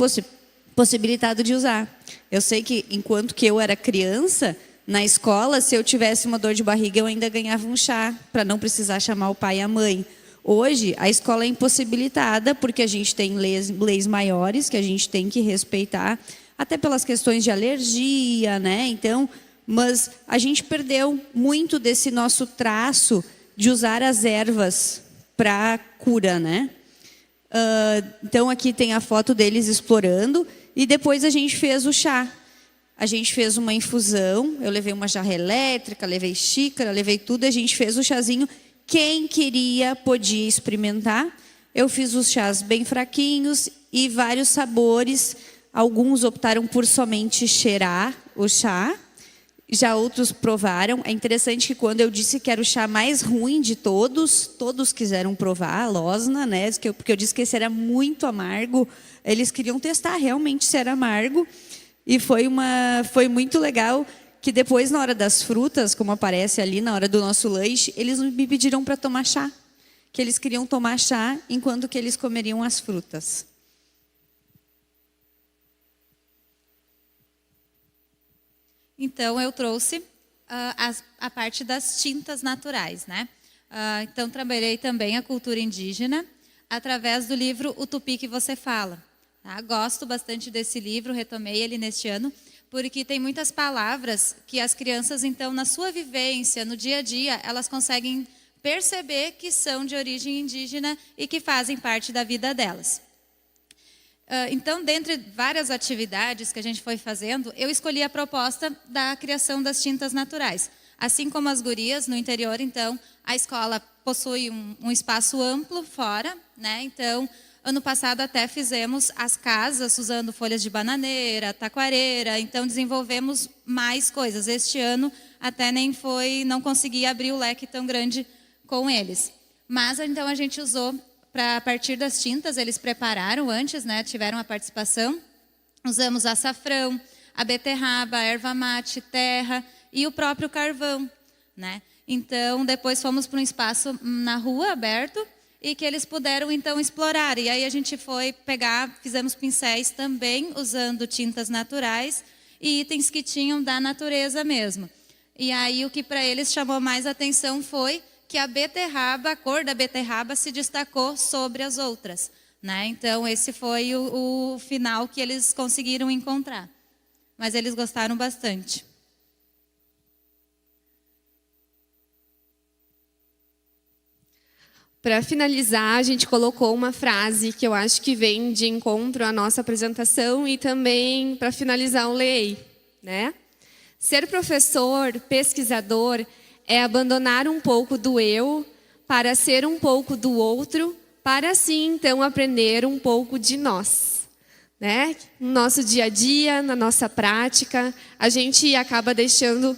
possibilitado de usar. Eu sei que, enquanto que eu era criança, na escola, se eu tivesse uma dor de barriga, eu ainda ganhava um chá, para não precisar chamar o pai e a mãe. Hoje, a escola é impossibilitada, porque a gente tem leis maiores que a gente tem que respeitar, até pelas questões de alergia, né? Então, mas a gente perdeu muito desse nosso traço de usar as ervas para cura, né? Então, aqui tem a foto deles explorando, e depois a gente fez o chá. A gente fez uma infusão, eu levei uma jarra elétrica, levei xícara, levei tudo, a gente fez o chazinho. Quem queria podia experimentar. Eu fiz os chás bem fraquinhos e vários sabores. Alguns optaram por somente cheirar o chá, já outros provaram. É interessante que quando eu disse que era o chá mais ruim de todos, todos quiseram provar a losna, né? Porque eu disse que esse era muito amargo. Eles queriam testar realmente se era amargo. E foi muito legal que depois, na hora das frutas, como aparece ali na hora do nosso lanche, eles me pediram para tomar chá. Que eles queriam tomar chá enquanto que eles comeriam as frutas. Então, eu trouxe a parte das tintas naturais, né? Então, trabalhei também a cultura indígena através do livro O Tupi que Você Fala. Tá? Gosto bastante desse livro, retomei ele neste ano, porque tem muitas palavras que as crianças, então, na sua vivência, no dia a dia, elas conseguem perceber que são de origem indígena e que fazem parte da vida delas. Então, dentre várias atividades que a gente foi fazendo, eu escolhi a proposta da criação das tintas naturais. Assim como as gurias no interior, então, a escola possui um espaço amplo fora, né? Então, ano passado até fizemos as casas usando folhas de bananeira, taquareira, então desenvolvemos mais coisas. Este ano até não consegui abrir o leque tão grande com eles. Mas então a gente usou, a partir das tintas, eles prepararam antes, né, tiveram a participação, usamos açafrão, a beterraba, a erva mate, terra e o próprio carvão, né? Então depois fomos para um espaço na rua aberto, e que eles puderam, então, explorar. E aí a gente foi pegar, fizemos pincéis também, usando tintas naturais e itens que tinham da natureza mesmo. E aí o que para eles chamou mais atenção foi que a beterraba, a cor da beterraba se destacou sobre as outras, né? Então, esse foi o final que eles conseguiram encontrar. Mas eles gostaram bastante. Para finalizar, a gente colocou uma frase que eu acho que vem de encontro à nossa apresentação e também para finalizar o LEI, né? Ser professor, pesquisador, é abandonar um pouco do eu para ser um pouco do outro, para assim, então, aprender um pouco de nós, né? No nosso dia a dia, na nossa prática, a gente acaba deixando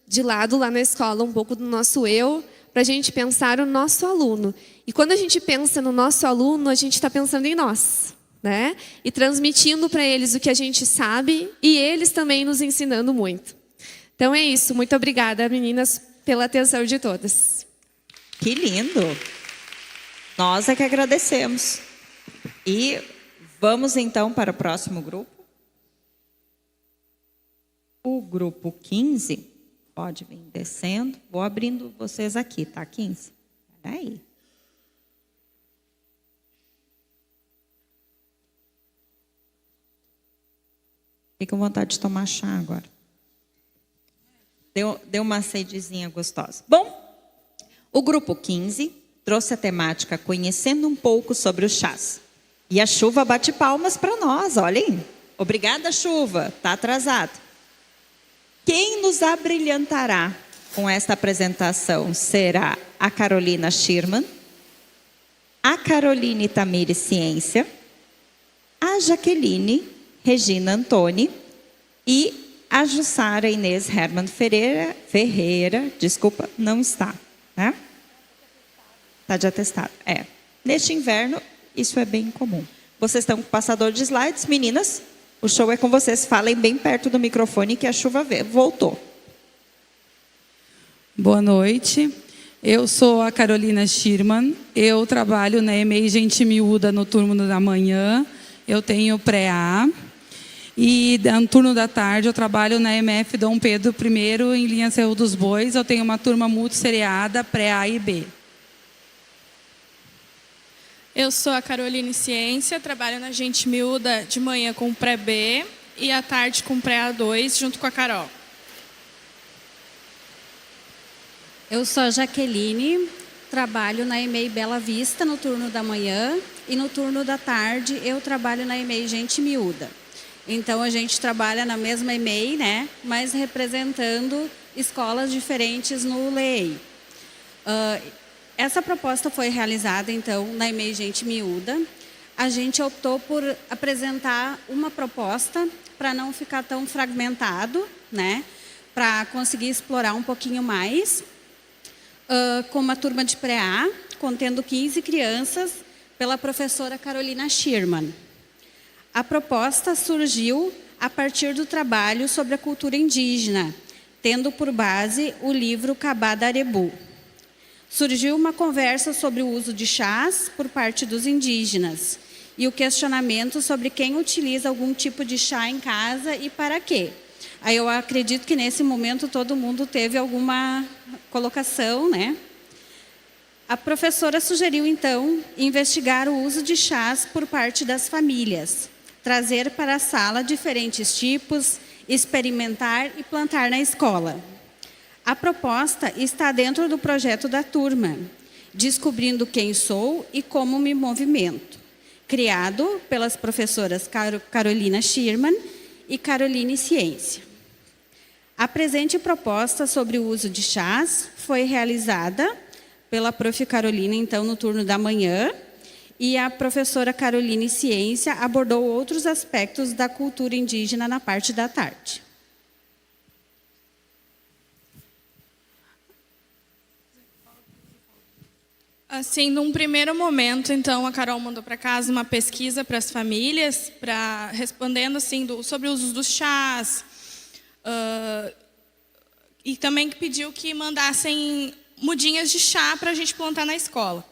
de lado lá na escola um pouco do nosso eu, para a gente pensar no nosso aluno. E quando a gente pensa no nosso aluno, a gente está pensando em nós, né? E transmitindo para eles o que a gente sabe e eles também nos ensinando muito. Então é isso. Muito obrigada, meninas, pela atenção de todas. Que lindo! Nós é que agradecemos. E vamos então para o próximo grupo. O grupo 15. Pode vir descendo. Vou abrindo vocês aqui, tá? 15. Espera aí. Fiquei com vontade de tomar chá agora. Deu uma sedezinha gostosa. Bom, o grupo 15 trouxe a temática Conhecendo um pouco sobre os chás. E a Chuva bate palmas para nós, olhem. Obrigada, Chuva. Está atrasado. Quem nos abrilhantará com esta apresentação será a Carolina Schirman, a Caroline Tamires Ciência, a Jaqueline Regina Antoni e a Jussara Inês Herman Ferreira, desculpa, não está, né? Está de atestado, é. Neste inverno, isso é bem comum. Vocês estão com o passador de slides, meninas? O show é com vocês. Falem bem perto do microfone que a chuva voltou. Boa noite. Eu sou a Carolina Schirman. Eu trabalho na EMEI Gente Miúda no turno da manhã. Eu tenho pré-A. E no turno da tarde eu trabalho na MF Dom Pedro I, em linha Cerro dos Bois. Eu tenho uma turma multisseriada, pré-A e B. Eu sou a Caroline Ciência, trabalho na Gente Miúda de manhã com o pré-B e à tarde com o pré-A2, junto com a Carol. Eu sou a Jaqueline, trabalho na EMEI Bela Vista no turno da manhã e no turno da tarde eu trabalho na EMEI Gente Miúda. Então a gente trabalha na mesma EMEI, né, mas representando escolas diferentes no LEI. Essa proposta foi realizada então na EMEI Gente Miúda. A gente optou por apresentar uma proposta para não ficar tão fragmentado, né, para conseguir explorar um pouquinho mais. Com uma turma de pré-A, contendo 15 crianças, pela professora Carolina Schirman. A proposta surgiu a partir do trabalho sobre a cultura indígena, tendo por base o livro Cabá da Arebu. Surgiu uma conversa sobre o uso de chás por parte dos indígenas e o questionamento sobre quem utiliza algum tipo de chá em casa e para quê. Aí eu acredito que nesse momento todo mundo teve alguma colocação, né? A professora sugeriu, então, investigar o uso de chás por parte das famílias, trazer para a sala diferentes tipos, experimentar e plantar na escola. A proposta está dentro do projeto da turma, Descobrindo Quem Sou e Como Me Movimento, criado pelas professoras Carolina Schirman e Caroline Ciência. A presente proposta sobre o uso de chás foi realizada pela prof. Carolina, então, no turno da manhã, e a professora Caroline Ciência abordou outros aspectos da cultura indígena na parte da tarde. Assim, num primeiro momento, então, a Carol mandou para casa uma pesquisa para as famílias, respondendo assim, sobre o uso dos chás, e também pediu que mandassem mudinhas de chá para a gente plantar na escola.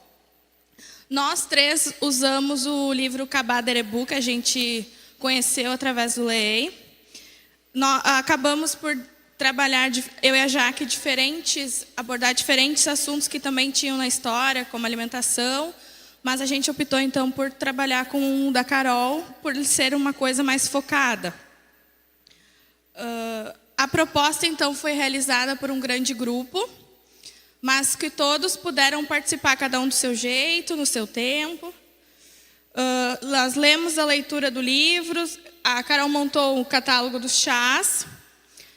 Nós três usamos o livro Cabá da Arebu, que a gente conheceu através do LEI. Acabamos por trabalhar, eu e a Jaque, abordar diferentes assuntos que também tinham na história, como alimentação, mas a gente optou então por trabalhar com o da Carol, por ser uma coisa mais focada. A proposta, então, foi realizada por um grande grupo, mas que todos puderam participar, cada um do seu jeito, no seu tempo. Nós lemos a leitura do livro, a Carol montou o catálogo dos chás,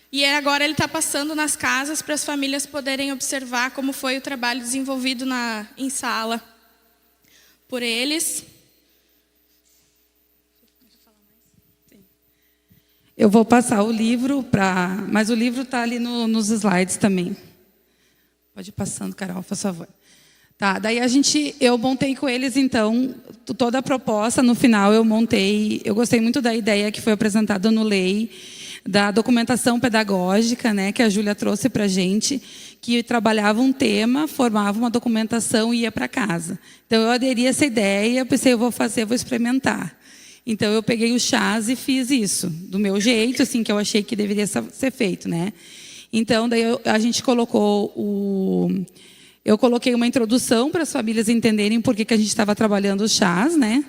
e agora ele está passando nas casas para as famílias poderem observar como foi o trabalho desenvolvido em sala por eles. Eu vou passar o livro mas o livro está ali nos slides também. Pode ir passando, Carol, por favor. Tá, daí eu montei com eles, então, toda a proposta. No final eu gostei muito da ideia que foi apresentada no LEI, da documentação pedagógica, né, que a Júlia trouxe para a gente, que trabalhava um tema, formava uma documentação e ia para casa. Então eu aderi a essa ideia, pensei, vou experimentar. Então eu peguei os chás e fiz isso, do meu jeito, assim, que eu achei que deveria ser feito, né? Então daí a gente eu coloquei uma introdução para as famílias entenderem por que a gente estava trabalhando os chás, né?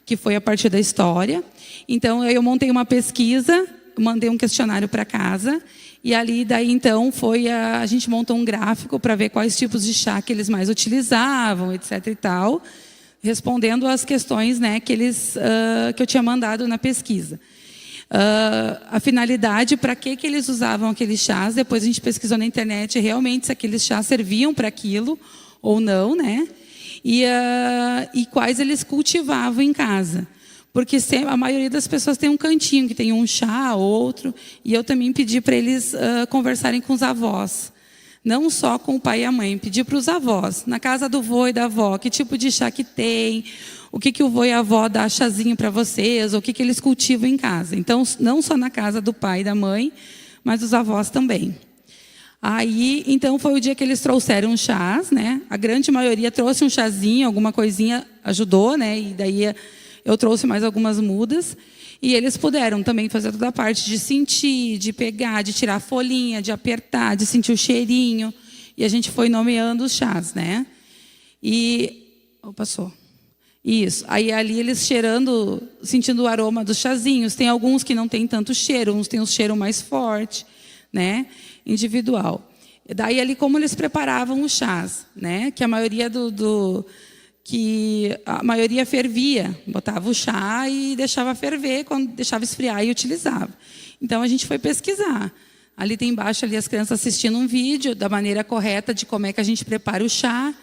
Que foi a partir da história. Então eu montei uma pesquisa, mandei um questionário para casa e daí então a gente montou um gráfico para ver quais tipos de chá que eles mais utilizavam, etc. e tal, respondendo às questões, né, que eu tinha mandado na pesquisa. A finalidade, para que eles usavam aqueles chás, depois a gente pesquisou na internet realmente se aqueles chás serviam para aquilo ou não, né? E quais eles cultivavam em casa. Porque a maioria das pessoas tem um cantinho, que tem um chá, outro, e eu também pedi para eles conversarem com os avós. Não só com o pai e a mãe, pedi para os avós, na casa do vô e da avó, que tipo de chá que tem, o que o vô e a avó dá chazinho para vocês, o que eles cultivam em casa. Então, não só na casa do pai e da mãe, mas dos avós também. Aí, então, foi o dia que eles trouxeram chás, né? A grande maioria trouxe um chazinho, alguma coisinha ajudou, né? E daí eu trouxe mais algumas mudas. E eles puderam também fazer toda a parte de sentir, de pegar, de tirar a folhinha, de apertar, de sentir o cheirinho. E a gente foi nomeando os chás, né? Passou. Isso. Aí ali eles cheirando, sentindo o aroma dos chazinhos. Tem alguns que não tem tanto cheiro, uns têm um cheiro mais forte, né? Individual. Daí ali como eles preparavam os chás, né? Que a maioria a maioria fervia, botava o chá e deixava ferver, quando deixava esfriar e utilizava. Então a gente foi pesquisar. Ali tem embaixo ali as crianças assistindo um vídeo da maneira correta de como é que a gente prepara o chá,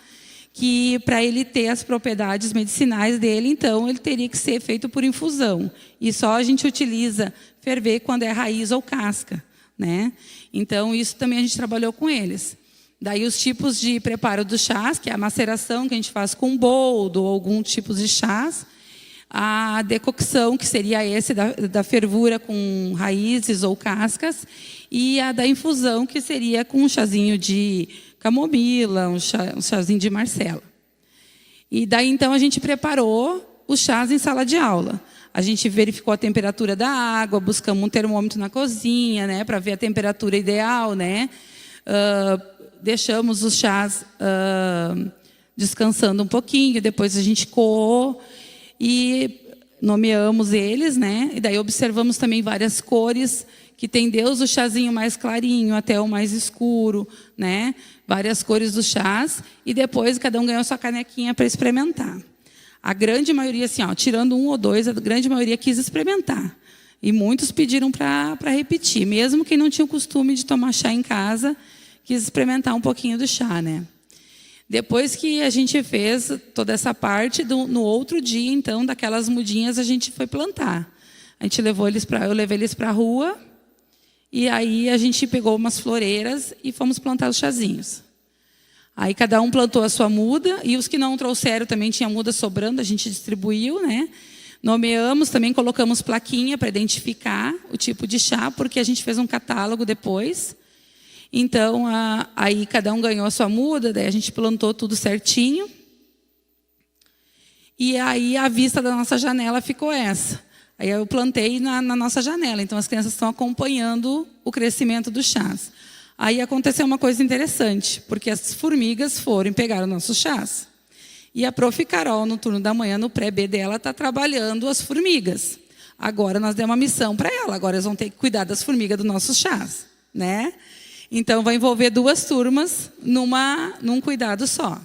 que para ele ter as propriedades medicinais dele, então ele teria que ser feito por infusão. E só a gente utiliza ferver quando é raiz ou casca, né? Então isso também a gente trabalhou com eles. Daí os tipos de preparo dos chás, que é a maceração que a gente faz com boldo ou algum tipo de chás, a decocção, que seria esse da fervura com raízes ou cascas, e a da infusão, que seria com um chazinho de camomila, um chazinho de marcela. E daí, então, a gente preparou os chás em sala de aula. A gente verificou a temperatura da água, buscamos um termômetro na cozinha, né, para ver a temperatura ideal, né? Deixamos os chás descansando um pouquinho, depois a gente coou e nomeamos eles, né? E daí observamos também várias cores, que tem desde o chazinho mais clarinho até o mais escuro, né? Várias cores dos chás, e depois cada um ganhou sua canequinha para experimentar. A grande maioria, assim, tirando um ou dois, a grande maioria quis experimentar. E muitos pediram para repetir, mesmo quem não tinha o costume de tomar chá em casa, quis experimentar um pouquinho do chá, né? Depois que a gente fez toda essa parte, no outro dia, então, daquelas mudinhas, a gente foi plantar. Eu levei eles para a rua, e aí a gente pegou umas floreiras e fomos plantar os chazinhos. Aí cada um plantou a sua muda, e os que não trouxeram também tinha muda sobrando, a gente distribuiu, né? Nomeamos, também colocamos plaquinha para identificar o tipo de chá, porque a gente fez um catálogo depois. Então, aí cada um ganhou a sua muda, daí a gente plantou tudo certinho. E aí a vista da nossa janela ficou essa. Aí eu plantei na nossa janela, então as crianças estão acompanhando o crescimento dos chás. Aí aconteceu uma coisa interessante, porque as formigas foram e pegaram nossos chás. E a prof. Carol, no turno da manhã, no pré-B dela, está trabalhando as formigas. Agora nós demos uma missão para ela, agora eles vão ter que cuidar das formigas dos nossos chás, né? Então, vai envolver 2 turmas num cuidado só.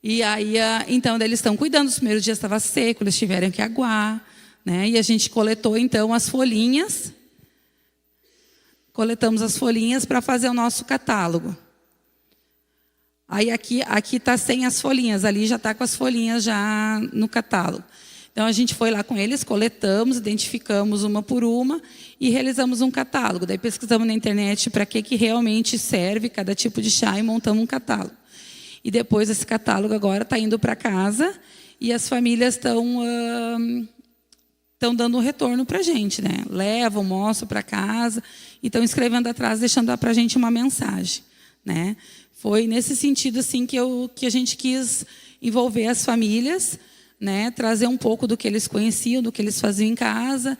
E aí, então, eles estão cuidando. Os primeiros dias estava seco, eles tiveram que aguar, né? E a gente coletou, então, as folhinhas. Coletamos as folhinhas para fazer o nosso catálogo. Aí, aqui está sem as folhinhas, ali já está com as folhinhas já no catálogo. Então, a gente foi lá com eles, coletamos, identificamos uma por uma e realizamos um catálogo. Daí pesquisamos na internet para que realmente serve cada tipo de chá e montamos um catálogo. E depois esse catálogo agora está indo para casa e as famílias estão dando um retorno para a gente, né? Levam, mostram para casa e estão escrevendo atrás, deixando para a gente uma mensagem, né? Foi nesse sentido assim que a gente quis envolver as famílias, né, trazer um pouco do que eles conheciam, do que eles faziam em casa,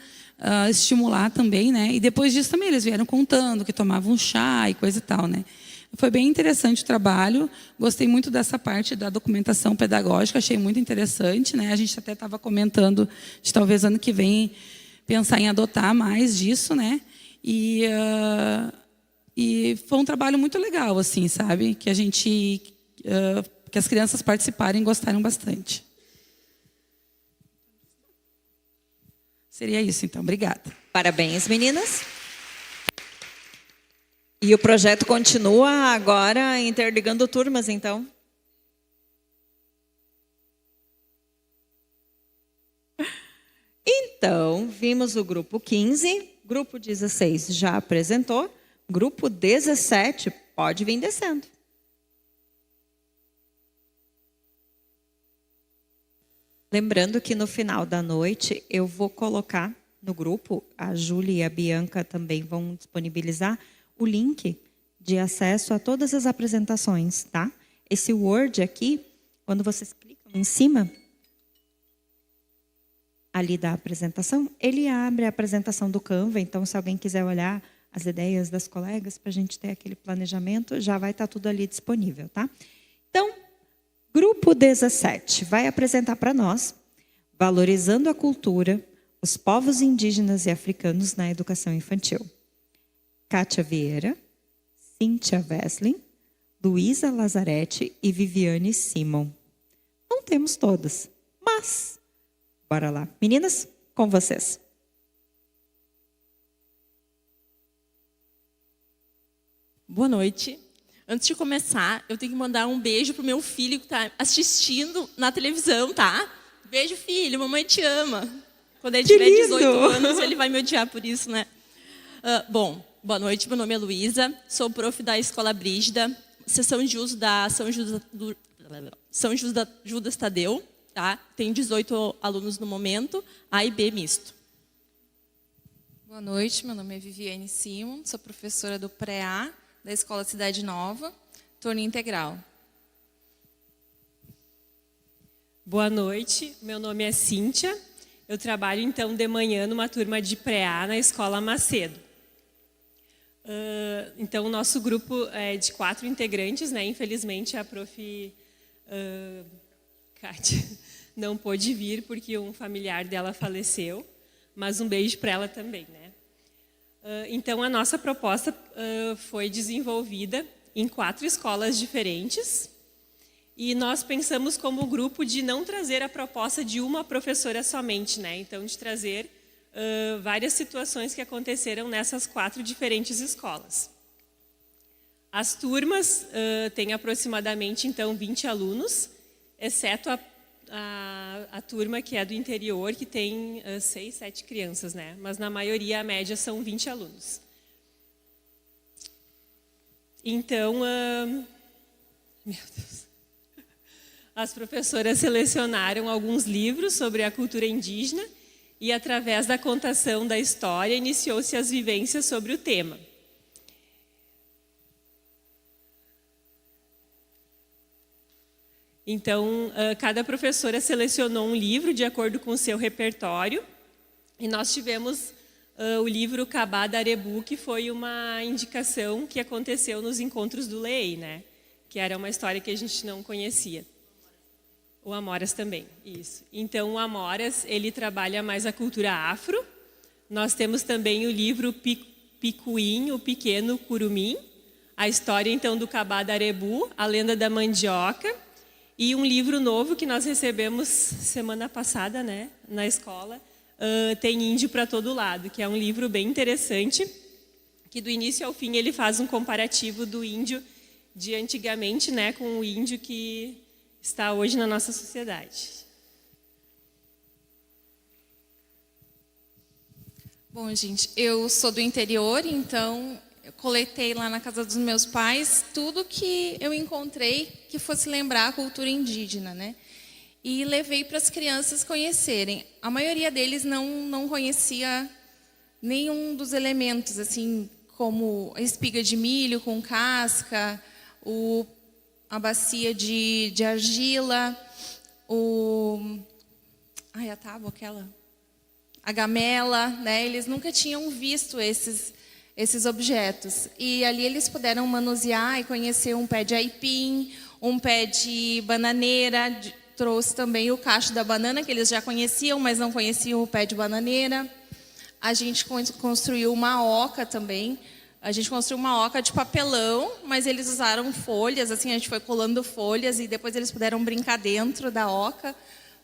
estimular também, né? E depois disso também eles vieram contando que tomavam chá e coisa e tal, né? Foi bem interessante o trabalho. Gostei muito dessa parte da documentação pedagógica, achei muito interessante, né? A gente até estava comentando de talvez ano que vem pensar em adotar mais disso, né? E foi um trabalho muito legal, assim, sabe? Que que as crianças participaram e gostaram bastante. Seria isso, então. Obrigada. Parabéns, meninas. E o projeto continua agora interligando turmas, então? Então, vimos o grupo 15, grupo 16 já apresentou, grupo 17 pode vir descendo. Lembrando que no final da noite eu vou colocar no grupo, a Júlia e a Bianca também vão disponibilizar o link de acesso a todas as apresentações, tá? Esse Word aqui, quando vocês clicam em cima, ali da apresentação, ele abre a apresentação do Canva, então se alguém quiser olhar as ideias das colegas para a gente ter aquele planejamento, já vai estar tudo ali disponível, tá? Então, grupo 17 vai apresentar para nós, valorizando a cultura, os povos indígenas e africanos na educação infantil. Kátia Vieira, Cíntia Weslin, Luísa Lazarete e Viviane Simon. Não temos todas, mas bora lá. Meninas, com vocês. Boa noite. Antes de começar, eu tenho que mandar um beijo pro meu filho que está assistindo na televisão, tá? Beijo, filho, mamãe te ama. Quando ele tiver 18 anos, ele vai me odiar por isso, né? Bom, boa noite, meu nome é Luísa, sou prof da Escola Brígida, seção de uso da São Judas Tadeu, tá? Tenho 18 alunos no momento, A e B misto. Boa noite, meu nome é Viviane Simon, sou professora do Pré-A, da Escola Cidade Nova, turno integral. Boa noite, meu nome é Cíntia, eu trabalho então de manhã numa turma de Pré-A na Escola Macedo. Então, o nosso grupo é de 4 integrantes, né? Infelizmente, a prof. Kátia não pôde vir porque um familiar dela faleceu, mas um beijo para ela também, né? Então, a nossa proposta foi desenvolvida em 4 escolas diferentes e nós pensamos como grupo de não trazer a proposta de uma professora somente, né? Então, de trazer várias situações que aconteceram nessas 4 diferentes escolas. As turmas têm aproximadamente, então, 20 alunos, exceto a turma que é do interior, que tem 6, 7 crianças, né? Mas na maioria a média são 20 alunos. Então, meu Deus, as professoras selecionaram alguns livros sobre a cultura indígena e através da contação da história iniciou-se as vivências sobre o tema. Então, cada professora selecionou um livro de acordo com o seu repertório. E nós tivemos o livro Cabá da Arebu, que foi uma indicação que aconteceu nos encontros do LEI, né? Que era uma história que a gente não conhecia. O Amoras também, isso. Então, o Amoras, ele trabalha mais a cultura afro. Nós temos também o livro Picuim, o Pequeno Curumim, a história, então, do Cabá da Arebu, a lenda da mandioca. E um livro novo que nós recebemos semana passada, né, na escola, tem Índio para Todo Lado, que é um livro bem interessante, que do início ao fim ele faz um comparativo do índio de antigamente, né, com o índio que está hoje na nossa sociedade. Bom, gente, eu sou do interior, então eu coletei lá na casa dos meus pais tudo que eu encontrei que fosse lembrar a cultura indígena, né? E levei para as crianças conhecerem. A maioria deles não conhecia nenhum dos elementos, assim, como a espiga de milho com casca, a bacia de argila, a tábua aquela, a gamela, né? Eles nunca tinham visto esses objetos. E ali eles puderam manusear e conhecer um pé de aipim, um pé de bananeira, trouxe também o cacho da banana, que eles já conheciam, mas não conheciam o pé de bananeira. A gente construiu uma oca também. A gente construiu uma oca de papelão, mas eles usaram folhas, assim, a gente foi colando folhas e depois eles puderam brincar dentro da oca.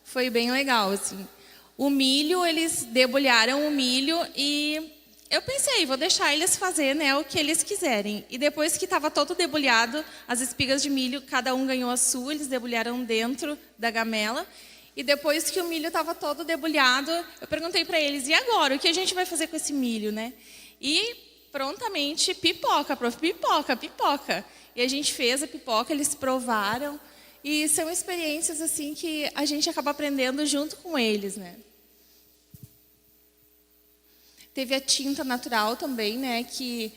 Foi bem legal, assim. O milho, eles debulharam o milho e eu pensei, vou deixar eles fazer, né, o que eles quiserem. E depois que estava todo debulhado, as espigas de milho, cada um ganhou a sua, eles debulharam dentro da gamela. E depois que o milho estava todo debulhado, eu perguntei para eles, e agora, o que a gente vai fazer com esse milho, né? E prontamente, pipoca, prof, pipoca. E a gente fez a pipoca, eles provaram. E são experiências assim que a gente acaba aprendendo junto com eles, né? Teve a tinta natural também, né? Que,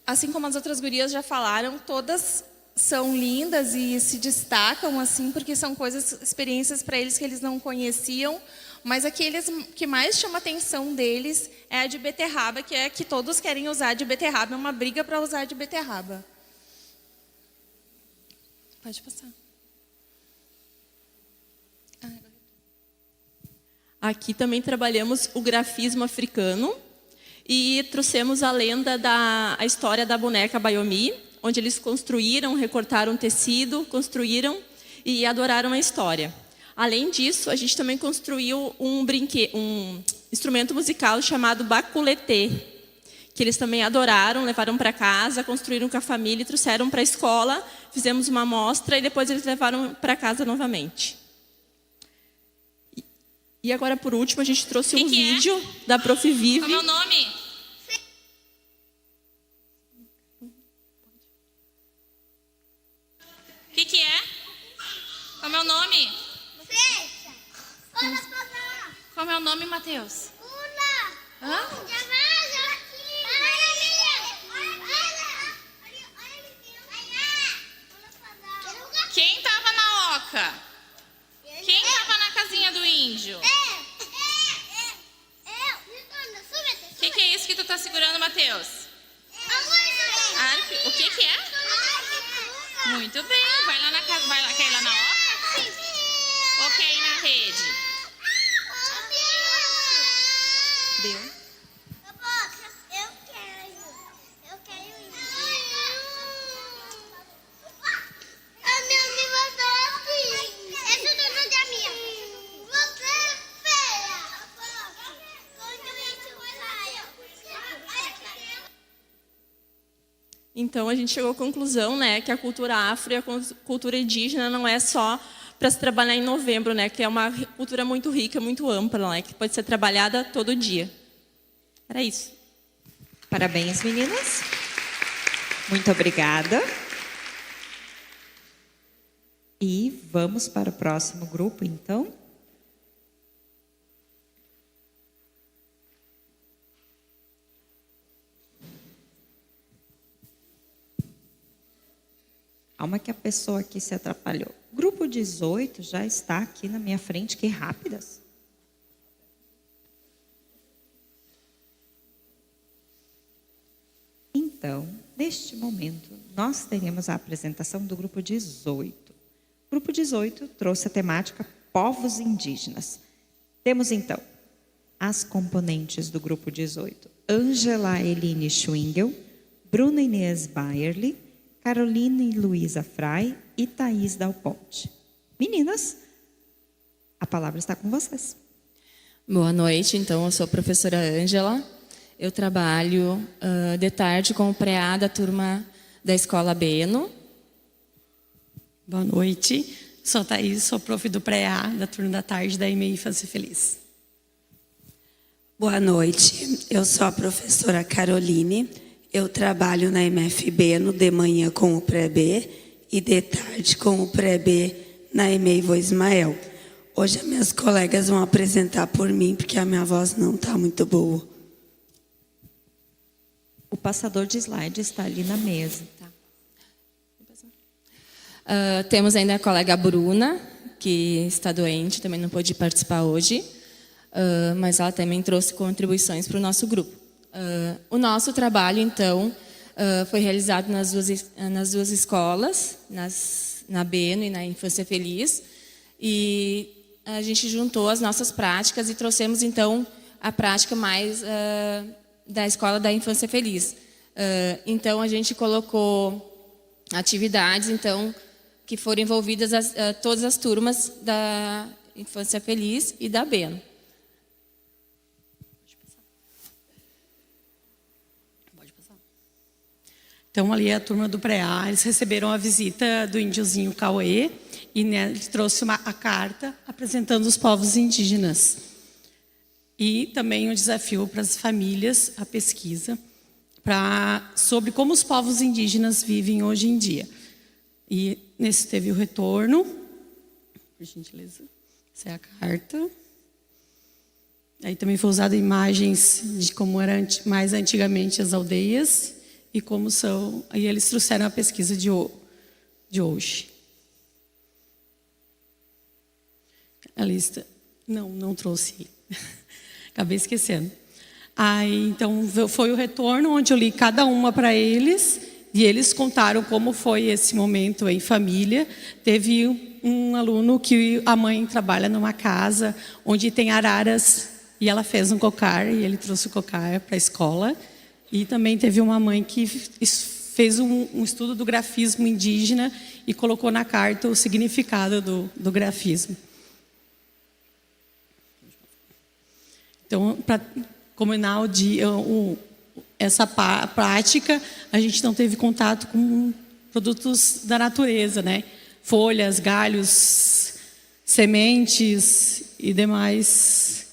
assim como as outras gurias já falaram, todas são lindas e se destacam, assim, porque são coisas, experiências para eles que eles não conheciam, Mas aqueles que mais chama a atenção deles é a de beterraba, que é que todos querem usar de beterraba. É uma briga para usar de beterraba. Pode passar. Aqui também trabalhamos o grafismo africano e trouxemos a lenda a história da boneca Bayomi, onde eles construíram, recortaram tecido, construíram e adoraram a história. Além disso, a gente também construiu um instrumento musical chamado baculetê, que eles também adoraram, levaram para casa, construíram com a família e trouxeram para a escola, fizemos uma amostra e depois eles levaram para casa novamente. E agora, por último, a gente trouxe um vídeo da Prof. Vivi. Qual é o nome? O que é? Qual é o nome? Qual é o nome, Matheus? Hã? Quem estava na oca? Quem estava na casinha do índio? O que é isso que tu tá segurando, Matheus? O que é? Muito bem. Vai lá na casa. Vai lá, quer ir lá na oca? Ou quer ir na rede? Deu. Então, a gente chegou à conclusão, né, que a cultura afro e a cultura indígena não é só para se trabalhar em novembro, né, que é uma cultura muito rica, muito ampla, né, que pode ser trabalhada todo dia. Era isso. Parabéns, meninas. Muito obrigada. E vamos para o próximo grupo, então. Calma que a pessoa aqui se atrapalhou. Grupo 18 já está aqui na minha frente. Que rápidas. Então, neste momento, nós teremos a apresentação do grupo 18. O grupo 18 trouxe a temática povos indígenas. Temos, então, as componentes do grupo 18. Ângela Eline Schwingel, Bruna Inês Bayerli, Carolina e Luísa Frei e Thaís Dal Ponte. Meninas, a palavra está com vocês. Boa noite, então, eu sou a professora Ângela. Eu trabalho de tarde com o pré-A da turma da Escola Beno. Boa noite, sou a Thaís, sou prof do pré-A da turma da tarde da EMEI Infância Feliz. Boa noite, eu sou a professora Caroline. Eu trabalho na MF Beno de manhã com o pré-B e de tarde com o pré-B na EMEI Vô Ismael. Hoje as minhas colegas vão apresentar por mim, porque a minha voz não está muito boa. O passador de slide está ali na mesa. Temos ainda a colega Bruna, que está doente, também não pôde participar hoje, mas ela também trouxe contribuições para o nosso grupo. O nosso trabalho, então, foi realizado nas duas escolas, na Beno e na Infância Feliz, e a gente juntou as nossas práticas e trouxemos, então, a prática mais da Escola da Infância Feliz. Então, a gente colocou atividades, então, que foram envolvidas todas as turmas da Infância Feliz e da Beno. Então, ali a turma do pré-A, eles receberam a visita do índiozinho Cauê e né, ele trouxe a carta apresentando os povos indígenas. E também um desafio para as famílias, a pesquisa, sobre como os povos indígenas vivem hoje em dia. E nesse teve o retorno. Por gentileza. Essa é a carta. Aí também foi usado imagens de como eram mais antigamente as aldeias. E como são... Aí eles trouxeram a pesquisa de hoje. A lista Não trouxe ele. Acabei esquecendo. Aí, então, foi o retorno onde eu li cada uma para eles e eles contaram como foi esse momento em família. Teve um aluno que a mãe trabalha numa casa onde tem araras e ela fez um cocar e ele trouxe o cocar para a escola. E também teve uma mãe que fez um estudo do grafismo indígena e colocou na carta o significado do grafismo. Então, para combinar essa prática, a gente não teve contato com produtos da natureza, né? Folhas, galhos, sementes e demais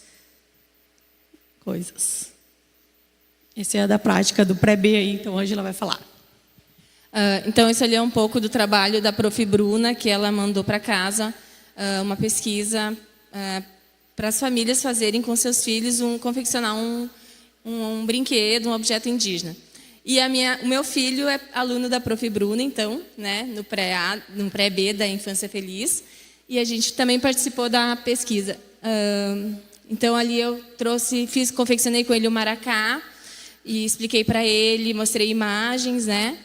coisas. Essa é a da prática do pré-B aí, então hoje ela vai falar. Então, isso ali é um pouco do trabalho da Prof. Bruna, que ela mandou para casa uma pesquisa para as famílias fazerem com seus filhos, confeccionar um brinquedo, um objeto indígena. E o meu filho é aluno da Prof. Bruna, então, né, no pré-B da Infância Feliz, e a gente também participou da pesquisa. Então, ali eu confeccionei com ele o maracá, e expliquei para ele, mostrei imagens, né?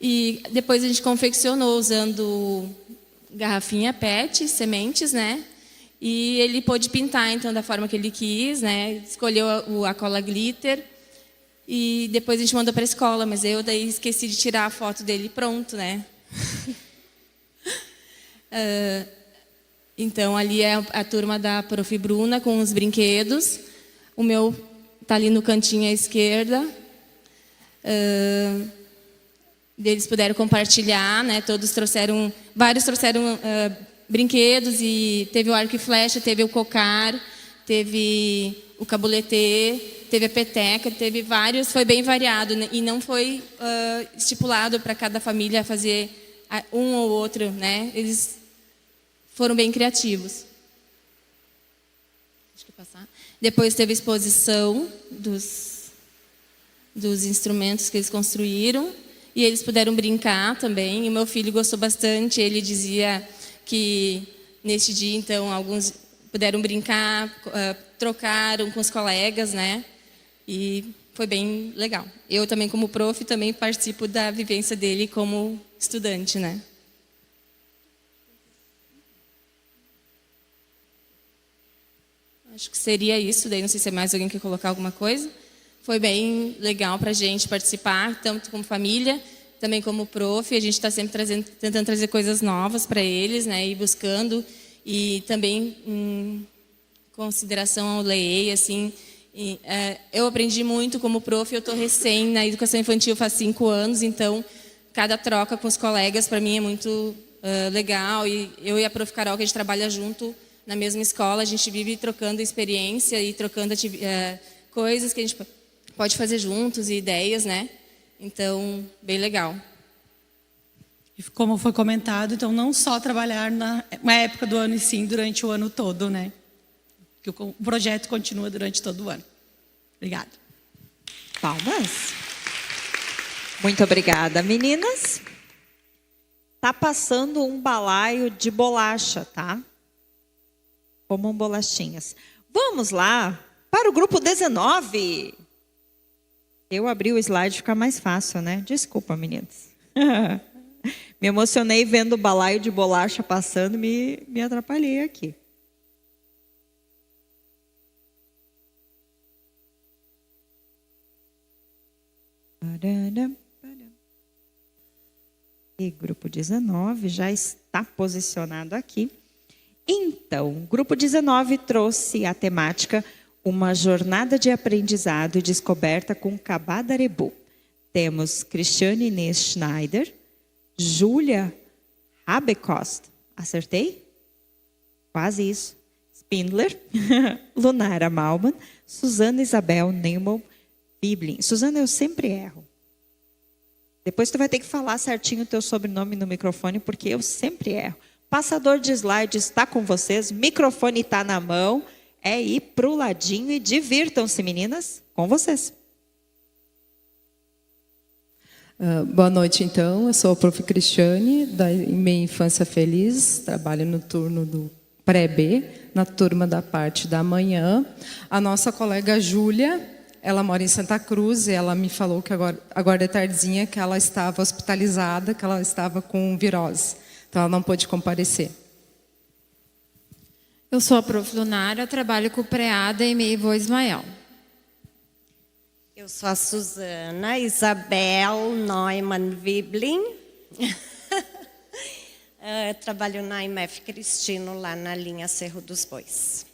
E depois a gente confeccionou usando garrafinha PET, sementes, né? E ele pôde pintar, então, da forma que ele quis, né? Escolheu a cola glitter. E depois a gente mandou para a escola, mas eu daí esqueci de tirar a foto dele pronto, né? Então, ali é a turma da Prof. Bruna com os brinquedos. O meu está ali no cantinho à esquerda. Eles puderam compartilhar, né? Vários trouxeram brinquedos, e teve o arco e flecha, teve o cocar, teve o cabuletê, teve a peteca, teve vários, foi bem variado, né? E não foi estipulado para cada família fazer um ou outro, né? Eles foram bem criativos. Deixa eu passar. Depois teve a exposição dos instrumentos que eles construíram, e eles puderam brincar também. E o meu filho gostou bastante, ele dizia que neste dia, então, alguns puderam brincar, trocaram com os colegas, né? E foi bem legal. Eu também, como prof, também participo da vivência dele como estudante, né? Acho que seria isso. Daí não sei se mais alguém quer colocar alguma coisa. Foi bem legal para a gente participar, tanto como família, também como prof. A gente está sempre tentando trazer coisas novas para eles, né? E buscando. E também em consideração ao LEI, assim, eu aprendi muito como prof. Eu estou recém na educação infantil faz 5 anos, então cada troca com os colegas para mim é muito legal. E eu e a Prof. Carol, que a gente trabalha junto na mesma escola, a gente vive trocando experiência e trocando coisas que a gente pode fazer juntos e ideias, né? Então, bem legal. E como foi comentado, então não só trabalhar na época do ano, e sim durante o ano todo, né? Que o projeto continua durante todo o ano. Obrigada. Palmas. Muito obrigada, meninas. Tá passando um balaio de bolacha, tá? Comam bolachinhas. Vamos lá para o grupo 19. Eu abri o slide, fica mais fácil, né? Desculpa, meninas. Me emocionei vendo o balaio de bolacha passando, me atrapalhei aqui. E grupo 19 já está posicionado aqui. Então, o grupo 19 trouxe a temática Uma Jornada de Aprendizado e Descoberta com Kabadarebu. Temos Cristiane Inês Schneider, Júlia Habekost, acertei? Quase isso. Spindler, Lunara Malman, Suzana Isabel Neumann Biblin. Suzana, eu sempre erro. Depois tu vai ter que falar certinho o teu sobrenome no microfone, porque eu sempre erro. Passador de slides está com vocês, microfone está na mão, é ir para o ladinho e divirtam-se, meninas, com vocês. Boa noite, então. Eu sou a Prof. Cristiane, da Minha Infância Feliz, trabalho no turno do pré-B, na turma da parte da manhã. A nossa colega Júlia, ela mora em Santa Cruz, e ela me falou que agora de tardezinha que ela estava hospitalizada, que ela estava com virose. Então, ela não pôde comparecer. Eu sou a prof. Lunara, trabalho com o PREADA e MEI Vô Ismael. Eu sou a Suzana Isabel Neumann Wiblin. Trabalho na IMF Cristino, lá na linha Cerro dos Bois.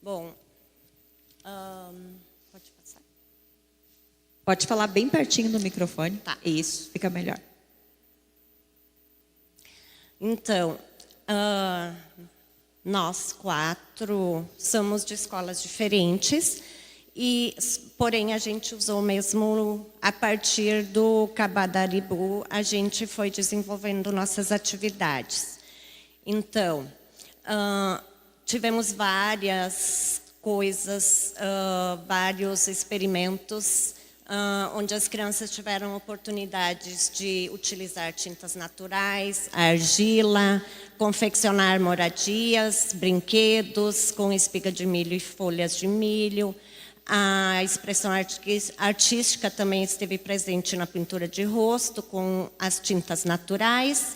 Bom, pode passar? Pode falar bem pertinho do microfone. Tá. Isso, fica melhor. Então, nós 4 somos de escolas diferentes, porém a gente usou mesmo, a partir do Cabadaribu, a gente foi desenvolvendo nossas atividades. Então, tivemos várias coisas, vários experimentos, onde as crianças tiveram oportunidades de utilizar tintas naturais, argila, confeccionar moradias, brinquedos com espiga de milho e folhas de milho. A expressão artística também esteve presente na pintura de rosto com as tintas naturais,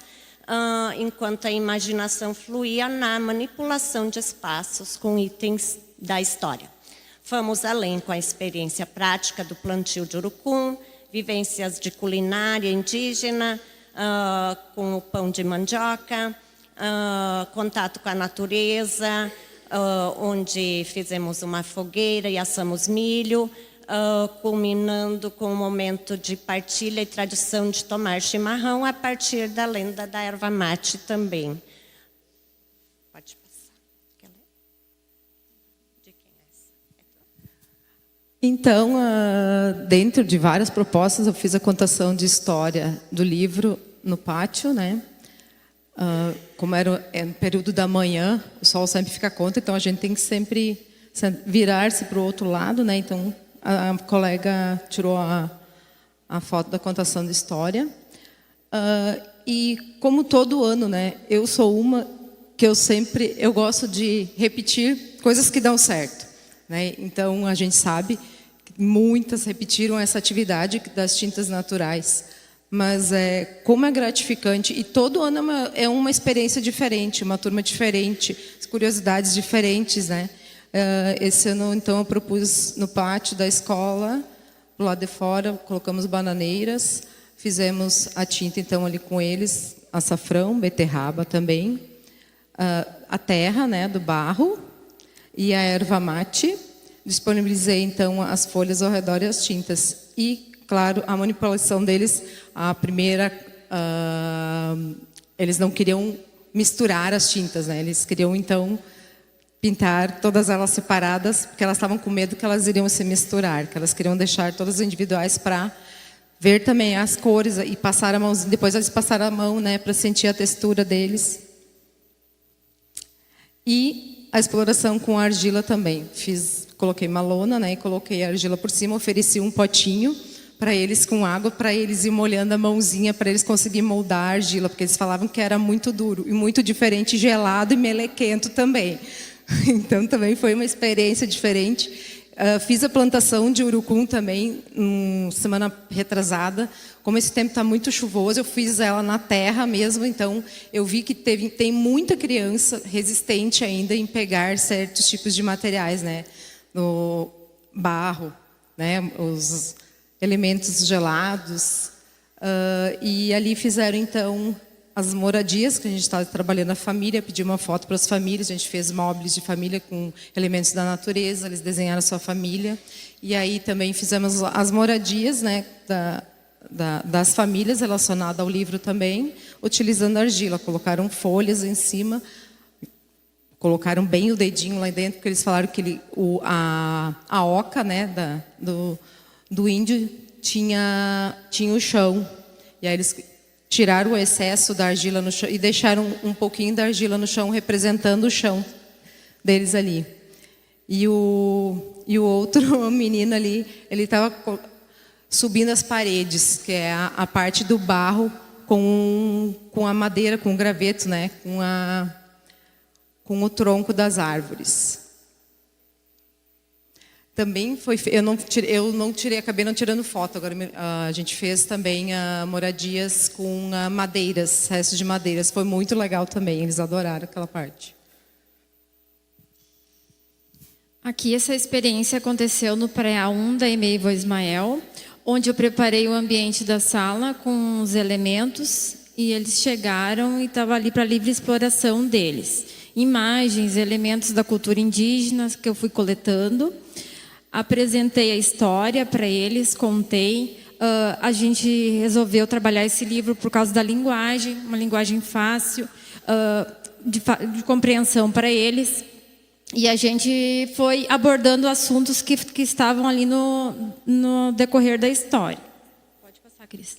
enquanto a imaginação fluía na manipulação de espaços com itens da história. Fomos além com a experiência prática do plantio de urucum, vivências de culinária indígena, com o pão de mandioca, contato com a natureza, onde fizemos uma fogueira e assamos milho, culminando com um momento de partilha e tradição de tomar chimarrão a partir da lenda da erva mate também. Pode passar. Quer ler? De quem é essa? Então, dentro de várias propostas, eu fiz a contação de história do livro no pátio, né? Como era no período da manhã, o sol sempre fica contra, então a gente tem que sempre virar-se para o outro lado, né? Então, a colega tirou a foto da contação de história. E como todo ano, né? Eu sou uma que eu gosto de repetir coisas que dão certo, né? Então, a gente sabe que muitas repetiram essa atividade das tintas naturais. Mas como é gratificante, e todo ano é uma experiência diferente, uma turma diferente, curiosidades diferentes, né? Esse ano, então, eu propus no pátio da escola, do lado de fora, colocamos bananeiras, fizemos a tinta, então, ali com eles, açafrão, beterraba também, a terra, né, do barro e a erva mate. Disponibilizei, então, as folhas ao redor e as tintas. E, claro, a manipulação deles, a primeira, eles não queriam misturar as tintas, né? Eles queriam, então, pintar todas elas separadas, porque elas estavam com medo que elas iriam se misturar, que elas queriam deixar todas individuais para ver também as cores e passar a mãozinha. Depois eles passaram a mão, né, para sentir a textura deles. E a exploração com a argila também. Coloquei uma lona, né, e coloquei a argila por cima, ofereci um potinho para eles com água, para eles ir molhando a mãozinha, para eles conseguirem moldar a argila, porque eles falavam que era muito duro e muito diferente, gelado e melequento também. Então, também foi uma experiência diferente. Fiz a plantação de urucum também, semana retrasada. Como esse tempo está muito chuvoso, eu fiz ela na terra mesmo, então eu vi que tem muita criança resistente ainda em pegar certos tipos de materiais, né? No barro, né? Os elementos gelados, e ali fizeram, então, as moradias, que a gente estava trabalhando a família, pedi uma foto para as famílias, a gente fez móveis de família com elementos da natureza, eles desenharam a sua família, e aí também fizemos as moradias, né, das famílias relacionadas ao livro também, utilizando argila, colocaram folhas em cima, colocaram bem o dedinho lá dentro, porque eles falaram que a oca, né, do índio tinha o chão. E aí eles tiraram o excesso da argila no chão e deixaram um pouquinho da argila no chão, representando o chão deles ali. E o outro menino ali, ele estava subindo as paredes, que é a parte do barro, com a madeira, com o graveto, né? Com o tronco das árvores. Também foi, eu não tirei, acabei não tirando foto. Agora a gente fez também moradias com madeiras, restos de madeiras. Foi muito legal também. Eles adoraram aquela parte. Aqui essa experiência aconteceu no Pré-A 1 da EMEI Vô Ismael, onde eu preparei o ambiente da sala com os elementos e eles chegaram e estava ali para livre exploração deles. Imagens, elementos da cultura indígena que eu fui coletando. Apresentei a história para eles, contei. A gente resolveu trabalhar esse livro por causa da linguagem, uma linguagem fácil, de compreensão para eles. E a gente foi abordando assuntos que estavam ali no decorrer da história. Pode passar, Cris.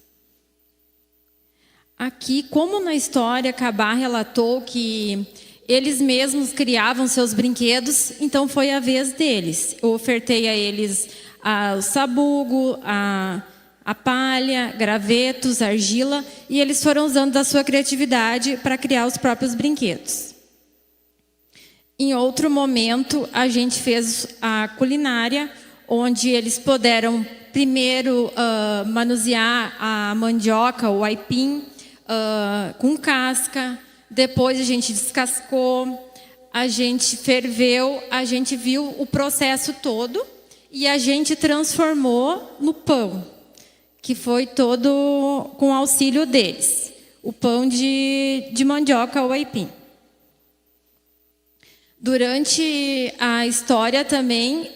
Aqui, como na história, Cabá relatou que eles mesmos criavam seus brinquedos, então foi a vez deles. Eu ofertei a eles o sabugo, a palha, gravetos, argila, e eles foram usando da sua criatividade para criar os próprios brinquedos. Em outro momento, a gente fez a culinária, onde eles puderam primeiro manusear a mandioca, o aipim, com casca. Depois a gente descascou, a gente ferveu, a gente viu o processo todo e a gente transformou no pão, que foi todo com auxílio deles. O pão de mandioca ou aipim. Durante a história também,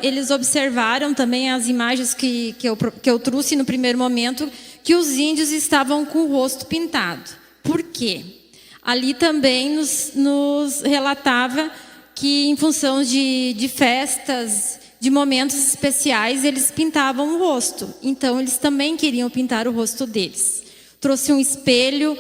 eles observaram também as imagens que eu trouxe no primeiro momento, que os índios estavam com o rosto pintado. Por quê? Ali também nos relatava que, em função de festas, de momentos especiais, eles pintavam o rosto. Então, eles também queriam pintar o rosto deles. Trouxe um espelho,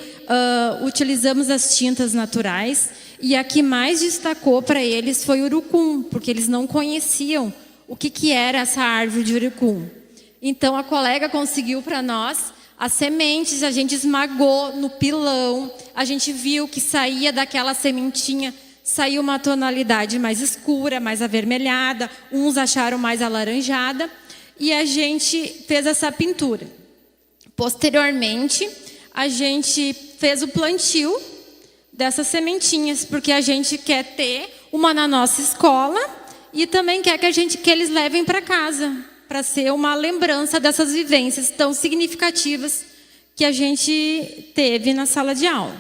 utilizamos as tintas naturais, e a que mais destacou para eles foi o urucum, porque eles não conheciam o que era essa árvore de urucum. Então, a colega conseguiu para nós as sementes, a gente esmagou no pilão, a gente viu que saía daquela sementinha, saiu uma tonalidade mais escura, mais avermelhada, uns acharam mais alaranjada, e a gente fez essa pintura. Posteriormente, a gente fez o plantio dessas sementinhas, porque a gente quer ter uma na nossa escola e também quer que eles levem para casa, para ser uma lembrança dessas vivências tão significativas que a gente teve na sala de aula.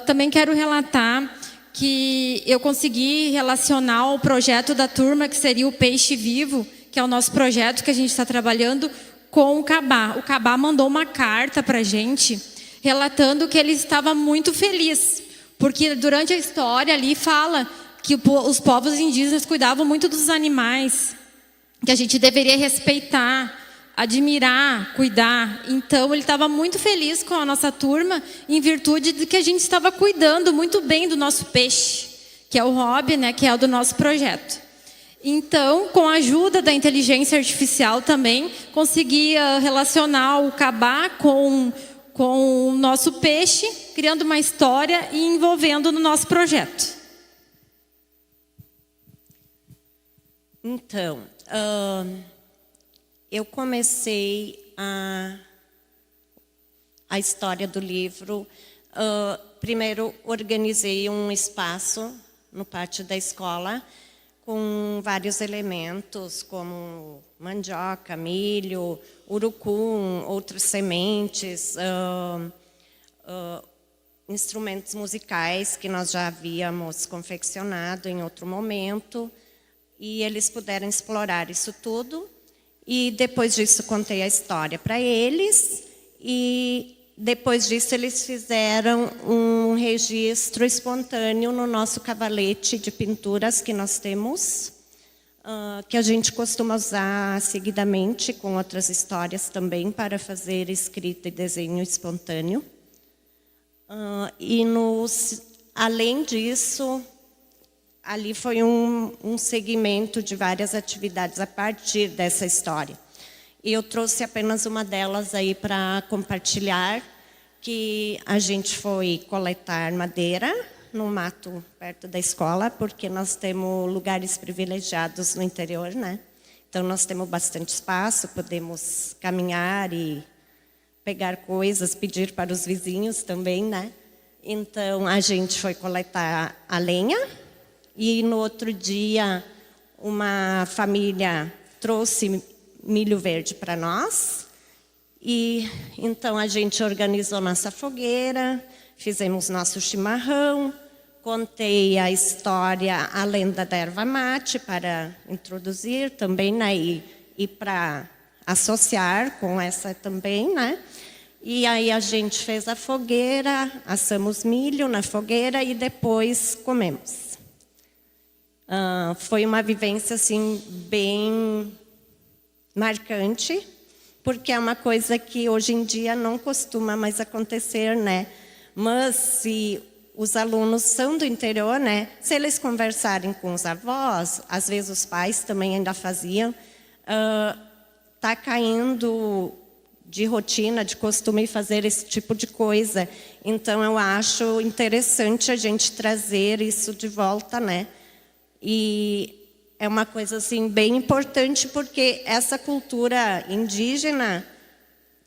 Também quero relatar que eu consegui relacionar o projeto da turma, que seria o Peixe Vivo, que é o nosso projeto que a gente está trabalhando, com o Cabá. O Cabá mandou uma carta para a gente, relatando que ele estava muito feliz, porque durante a história ali fala que os povos indígenas cuidavam muito dos animais, que a gente deveria respeitar, admirar, cuidar. Então, ele estava muito feliz com a nossa turma, em virtude de que a gente estava cuidando muito bem do nosso peixe, que é o hobby, né, que é o do nosso projeto. Então, com a ajuda da inteligência artificial também, conseguia relacionar o Cabá com o nosso peixe, criando uma história e envolvendo no nosso projeto. Então, eu comecei a história do livro. Primeiro, organizei um espaço no pátio da escola com vários elementos, como mandioca, milho, urucum, outras sementes, instrumentos musicais que nós já havíamos confeccionado em outro momento. E eles puderam explorar isso tudo. E depois disso contei a história para eles. E depois disso eles fizeram um registro espontâneo no nosso cavalete de pinturas que nós temos, que a gente costuma usar seguidamente com outras histórias também para fazer escrita e desenho espontâneo. Além disso, ali foi um segmento de várias atividades a partir dessa história. E eu trouxe apenas uma delas aí para compartilhar, que a gente foi coletar madeira no mato perto da escola, porque nós temos lugares privilegiados no interior, né? Então, nós temos bastante espaço, podemos caminhar e pegar coisas, pedir para os vizinhos também, né? Então, a gente foi coletar a lenha e, no outro dia, uma família trouxe milho verde para nós. E, então, a gente organizou nossa fogueira, fizemos nosso chimarrão, contei a história, a lenda da erva mate para introduzir também, né? E para associar com essa também, né? E aí a gente fez a fogueira, assamos milho na fogueira e depois comemos. Foi uma vivência assim bem marcante, porque é uma coisa que hoje em dia não costuma mais acontecer, né? Mas se os alunos são do interior, né? Se eles conversarem com os avós, às vezes os pais também ainda faziam, tá caindo de rotina, de costume fazer esse tipo de coisa. Então eu acho interessante a gente trazer isso de volta, né? E é uma coisa assim bem importante, porque essa cultura indígena,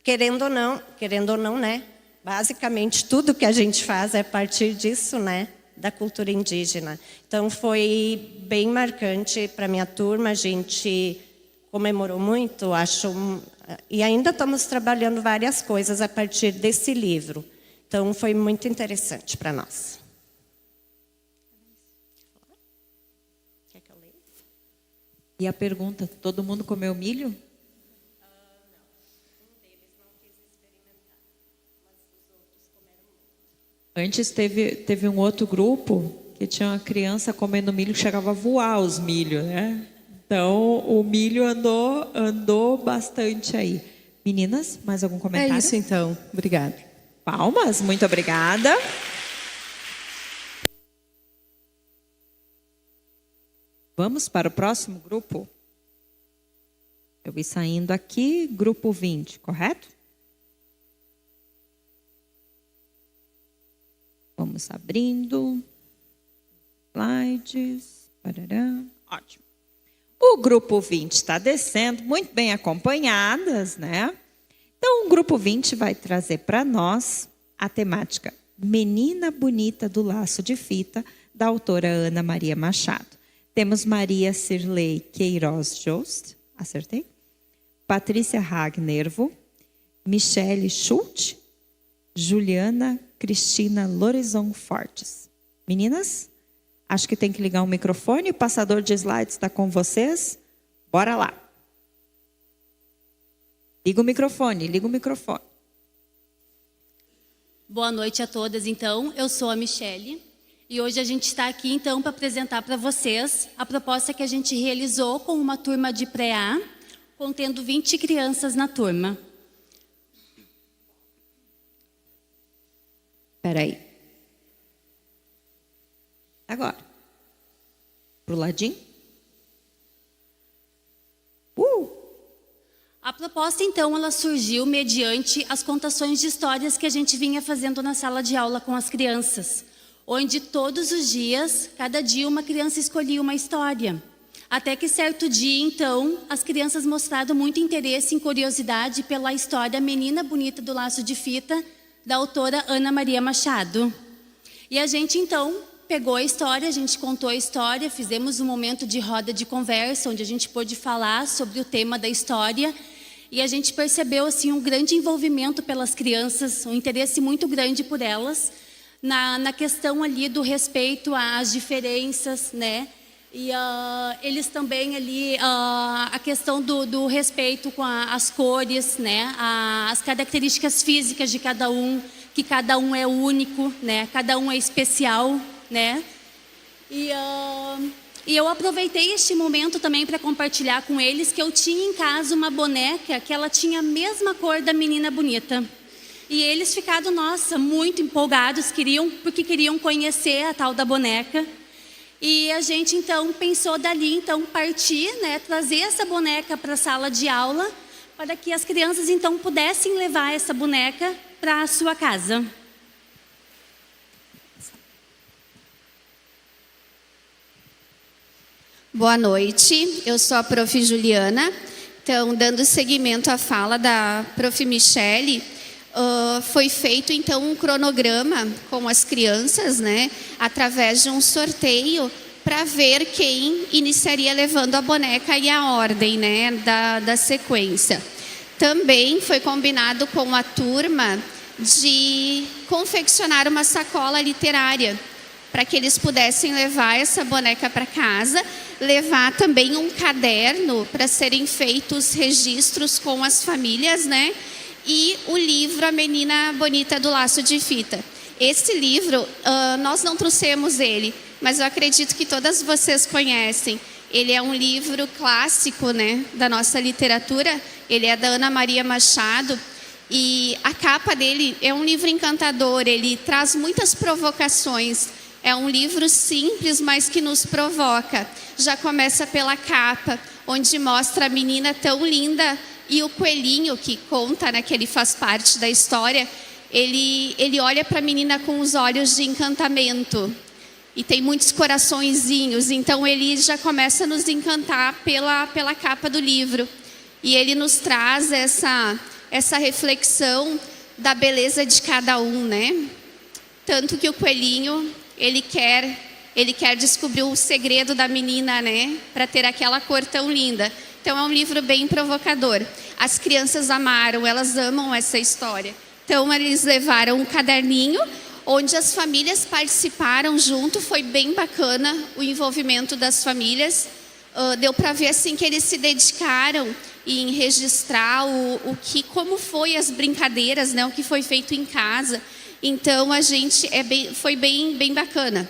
querendo ou não, né? Basicamente, tudo que a gente faz é a partir disso, né? Da cultura indígena. Então, foi bem marcante para a minha turma. A gente comemorou muito, acho. E ainda estamos trabalhando várias coisas a partir desse livro. Então, foi muito interessante para nós. Quer que eu leia? E a pergunta, todo mundo comeu milho? Antes teve um outro grupo que tinha uma criança comendo milho que chegava a voar os milho, né? Então, o milho andou bastante aí. Meninas, mais algum comentário? É isso então. Obrigada. Palmas, muito obrigada. Vamos para o próximo grupo? Eu vi saindo aqui, grupo 20, correto? Vamos abrindo. Slides. Parará. Ótimo. O grupo 20 está descendo, muito bem acompanhadas, né? Então, o grupo 20 vai trazer para nós a temática Menina Bonita do Laço de Fita, da autora Ana Maria Machado. Temos Maria Cirlei Queiroz Jost, acertei? Patrícia Ragnervo, Michele Schultz, Juliana Cristina Lorison Fortes. Meninas, acho que tem que ligar o microfone. O passador de slides está com vocês. Bora lá. Liga o microfone, liga o microfone. Boa noite a todas, então. Eu sou a Michele e hoje a gente está aqui, então, para apresentar para vocês a proposta que a gente realizou com uma turma de pré-A, contendo 20 crianças na turma. Espera aí. Agora. Pro ladinho. A proposta, então, ela surgiu mediante as contações de histórias que a gente vinha fazendo na sala de aula com as crianças, onde todos os dias, cada dia, uma criança escolhia uma história. Até que certo dia, então, as crianças mostraram muito interesse e curiosidade pela história Menina Bonita do Laço de Fita, da autora Ana Maria Machado. E a gente, então, pegou a história, a gente contou a história, fizemos um momento de roda de conversa, onde a gente pôde falar sobre o tema da história, e a gente percebeu, assim, um grande envolvimento pelas crianças, um interesse muito grande por elas, na questão ali do respeito às diferenças, né? E eles também ali, a questão do respeito com as cores, né? As características físicas de cada um, que cada um é único, né? Cada um é especial, né? E eu aproveitei este momento também para compartilhar com eles que eu tinha em casa uma boneca que ela tinha a mesma cor da Menina Bonita. E eles ficaram, nossa, muito empolgados, porque queriam conhecer a tal da boneca. E a gente, então, pensou dali, então, partir, né, trazer essa boneca para a sala de aula, para que as crianças então pudessem levar essa boneca para a sua casa. Boa noite, eu sou a Prof. Juliana. Então, dando seguimento à fala da Prof. Michele, foi feito então um cronograma com as crianças, né, através de um sorteio para ver quem iniciaria levando a boneca e a ordem, né, da sequência. Também foi combinado com a turma de confeccionar uma sacola literária para que eles pudessem levar essa boneca para casa, levar também um caderno para serem feitos registros com as famílias, né? E o livro A Menina Bonita do Laço de Fita. Esse livro, nós não trouxemos ele, mas eu acredito que todas vocês conhecem. Ele é um livro clássico, né, da nossa literatura. Ele é da Ana Maria Machado. E a capa dele é um livro encantador, ele traz muitas provocações. É um livro simples, mas que nos provoca. Já começa pela capa, onde mostra a menina tão linda e o coelhinho que conta, né, que ele faz parte da história. Ele olha para a menina com os olhos de encantamento. E tem muitos coraçõezinhos, então ele já começa a nos encantar pela capa do livro. E ele nos traz essa reflexão da beleza de cada um, né? Tanto que o coelhinho, ele quer descobrir o segredo da menina, né? Para ter aquela cor tão linda. Então é um livro bem provocador. As crianças amaram, elas amam essa história. Então eles levaram um caderninho, onde as famílias participaram junto. Foi bem bacana o envolvimento das famílias. Deu para ver assim que eles se dedicaram em registrar como foi as brincadeiras, né? O que foi feito em casa. Então foi bem bacana.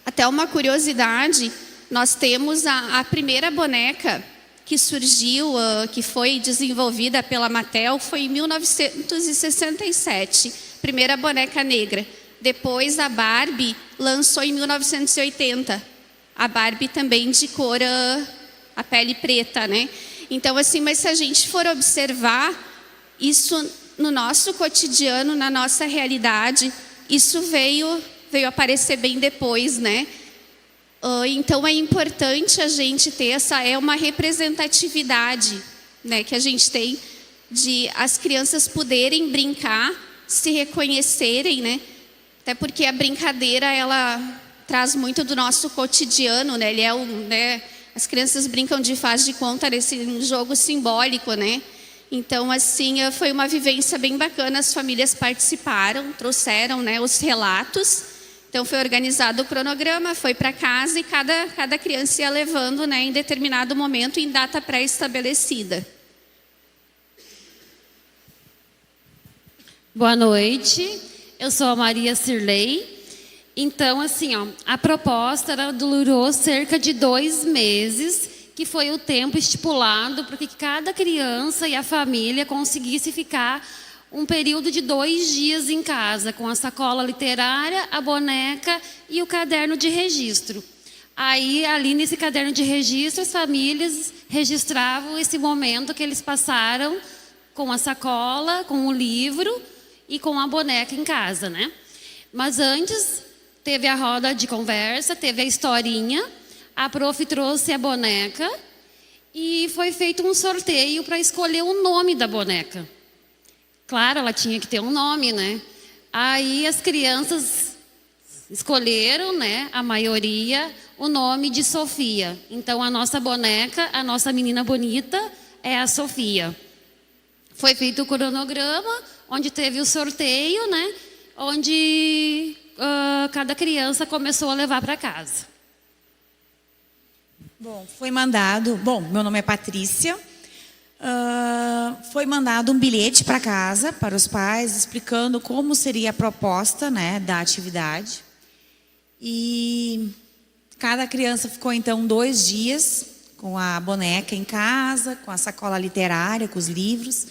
Até uma curiosidade, nós temos a primeira boneca que surgiu, que foi desenvolvida pela Mattel, foi em 1967. Primeira boneca negra. Depois a Barbie lançou em 1980. A Barbie também de cor, a pele preta, né? Então assim, mas se a gente for observar isso no nosso cotidiano, na nossa realidade, isso veio aparecer bem depois, né? Então é importante a gente ter uma representatividade, né, que a gente tem de as crianças poderem brincar, se reconhecerem, né? Até porque a brincadeira, ela traz muito do nosso cotidiano, né? As crianças brincam de faz de conta nesse jogo simbólico, né? Então, assim, foi uma vivência bem bacana. As famílias participaram, trouxeram, né, os relatos. Então, foi organizado o cronograma, foi para casa e cada criança ia levando, né, em determinado momento, em data pré-estabelecida. Boa noite, eu sou a Maria Cirlei. Então, assim, a proposta durou cerca de 2 meses, que foi o tempo estipulado para que cada criança e a família conseguisse ficar um período de 2 dias em casa, com a sacola literária, a boneca e o caderno de registro. Aí, ali nesse caderno de registro, as famílias registravam esse momento que eles passaram com a sacola, com o livro e com a boneca em casa, né? Mas antes, teve a roda de conversa, teve a historinha, a prof trouxe a boneca e foi feito um sorteio para escolher o nome da boneca. Claro, ela tinha que ter um nome, né? Aí as crianças escolheram, né, a maioria, o nome de Sofia. Então a nossa boneca, a nossa menina bonita é a Sofia. Foi feito o cronograma, onde teve o sorteio, né? Onde cada criança começou a levar para casa. Bom, foi mandado... Bom, meu nome é Patrícia. Foi mandado um bilhete para casa, para os pais, explicando como seria a proposta, né, da atividade. E cada criança ficou, então, 2 dias com a boneca em casa, com a sacola literária, com os livros.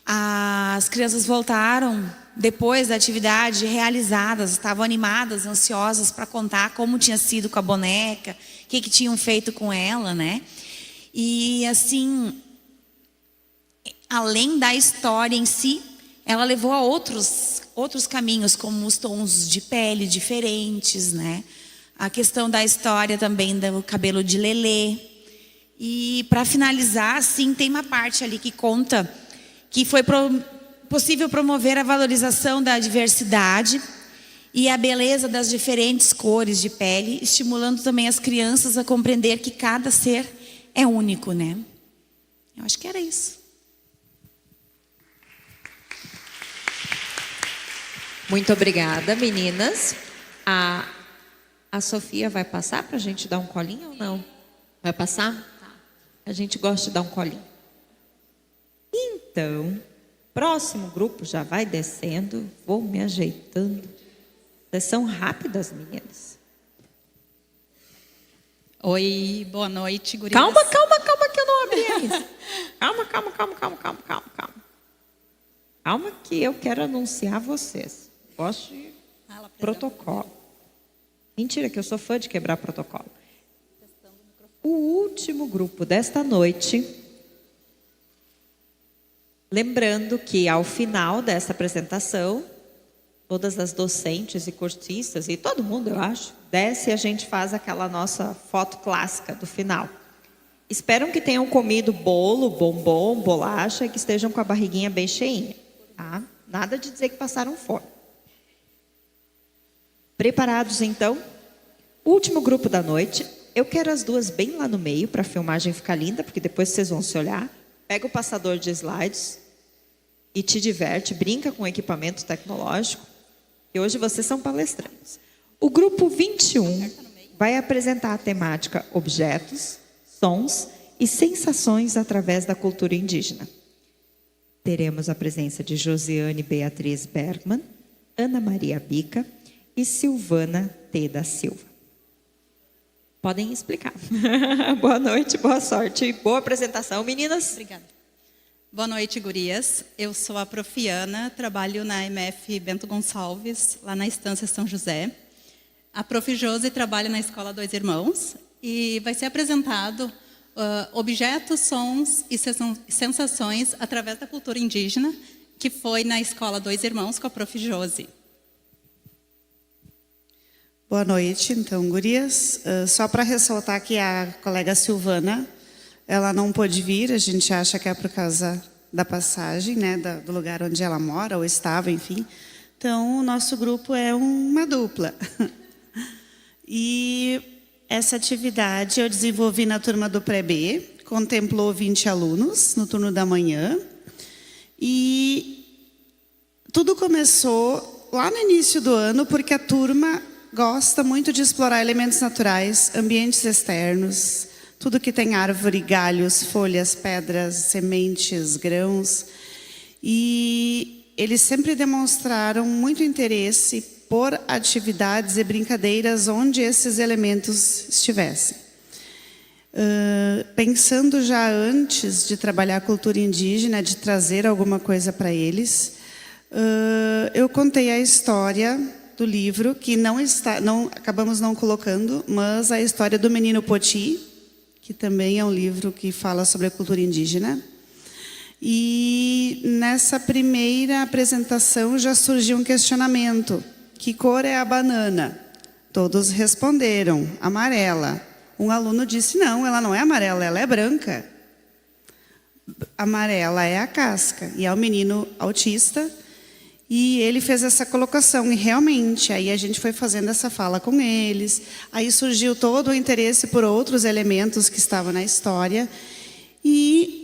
As crianças voltaram depois da atividade realizadas, estavam animadas, ansiosas para contar como tinha sido com a boneca, o que tinham feito com ela, né? E assim, além da história em si, ela levou a outros caminhos, como os tons de pele diferentes, né? A questão da história também do cabelo de Lelê. E para finalizar, assim, tem uma parte ali que conta que foi possível promover a valorização da diversidade e a beleza das diferentes cores de pele, estimulando também as crianças a compreender que cada ser é único, né? Eu acho que era isso. Muito obrigada, meninas. A Sofia vai passar para a gente dar um colinho ou não? Vai passar? Tá. A gente gosta de dar um colinho. Então, próximo grupo já vai descendo. Vou me ajeitando. Vocês são rápidas, meninas. Oi, boa noite, gurias. Calma, que eu não abri ainda. Calma. Calma que eu quero anunciar vocês. Gosto de protocolo. Mentira, que eu sou fã de quebrar protocolo. O último grupo desta noite, lembrando que ao final dessa apresentação, todas as docentes e curtistas e todo mundo, eu acho, desce e a gente faz aquela nossa foto clássica do final. Espero que tenham comido bolo, bombom, bolacha e que estejam com a barriguinha bem cheinha. Tá? Nada de dizer que passaram fome. Preparados, então? Último grupo da noite. Eu quero as duas bem lá no meio para a filmagem ficar linda, porque depois vocês vão se olhar. Pega o passador de slides e te diverte, brinca com o equipamento tecnológico. E hoje vocês são palestrantes. O grupo 21 vai apresentar a temática objetos, sons e sensações através da cultura indígena. Teremos a presença de Josiane Beatriz Bergman, Ana Maria Bica e Silvana T. da Silva. Podem explicar. Boa noite, boa sorte e boa apresentação, meninas. Obrigada. Boa noite, gurias. Eu sou a Profiana, trabalho na MF Bento Gonçalves, lá na Estância São José. A Prof. Josi trabalha na Escola Dois Irmãos e vai ser apresentado objetos, sons e sensações através da cultura indígena, que foi na Escola Dois Irmãos com a Prof. Josi. Boa noite, então, gurias. Só para ressaltar que a colega Silvana, ela não pôde vir, a gente acha que é por causa da passagem, né, do lugar onde ela mora, ou estava, enfim. Então, o nosso grupo é uma dupla. E essa atividade eu desenvolvi na turma do Pré-B, contemplou 20 alunos no turno da manhã. E tudo começou lá no início do ano, porque a turma gosta muito de explorar elementos naturais, ambientes externos, tudo que tem árvore, galhos, folhas, pedras, sementes, grãos. E eles sempre demonstraram muito interesse por atividades e brincadeiras onde esses elementos estivessem. Pensando já antes de trabalhar a cultura indígena, de trazer alguma coisa para eles, eu contei a história do livro, que acabamos não colocando, mas a história do Menino Poti, que também é um livro que fala sobre a cultura indígena. E nessa primeira apresentação já surgiu um questionamento: que cor é a banana? Todos responderam: amarela. Um aluno disse: não, ela não é amarela, ela é branca. Amarela é a casca. E é o menino autista. E ele fez essa colocação, e realmente, aí a gente foi fazendo essa fala com eles. Aí surgiu todo o interesse por outros elementos que estavam na história. E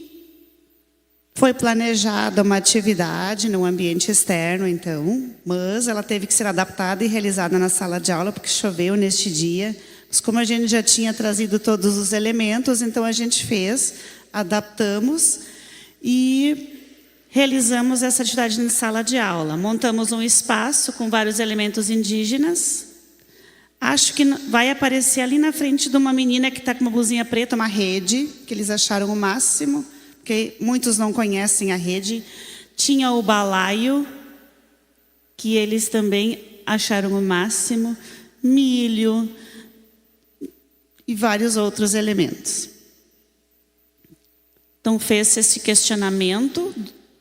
foi planejada uma atividade num ambiente externo, então, mas ela teve que ser adaptada e realizada na sala de aula, porque choveu neste dia. Mas como a gente já tinha trazido todos os elementos, então a gente fez, adaptamos e realizamos essa atividade na sala de aula. Montamos um espaço com vários elementos indígenas. Acho que vai aparecer ali na frente de uma menina que está com uma blusinha preta, uma rede, que eles acharam o máximo, porque muitos não conhecem a rede. Tinha o balaio, que eles também acharam o máximo, milho e vários outros elementos. Então, fez esse questionamento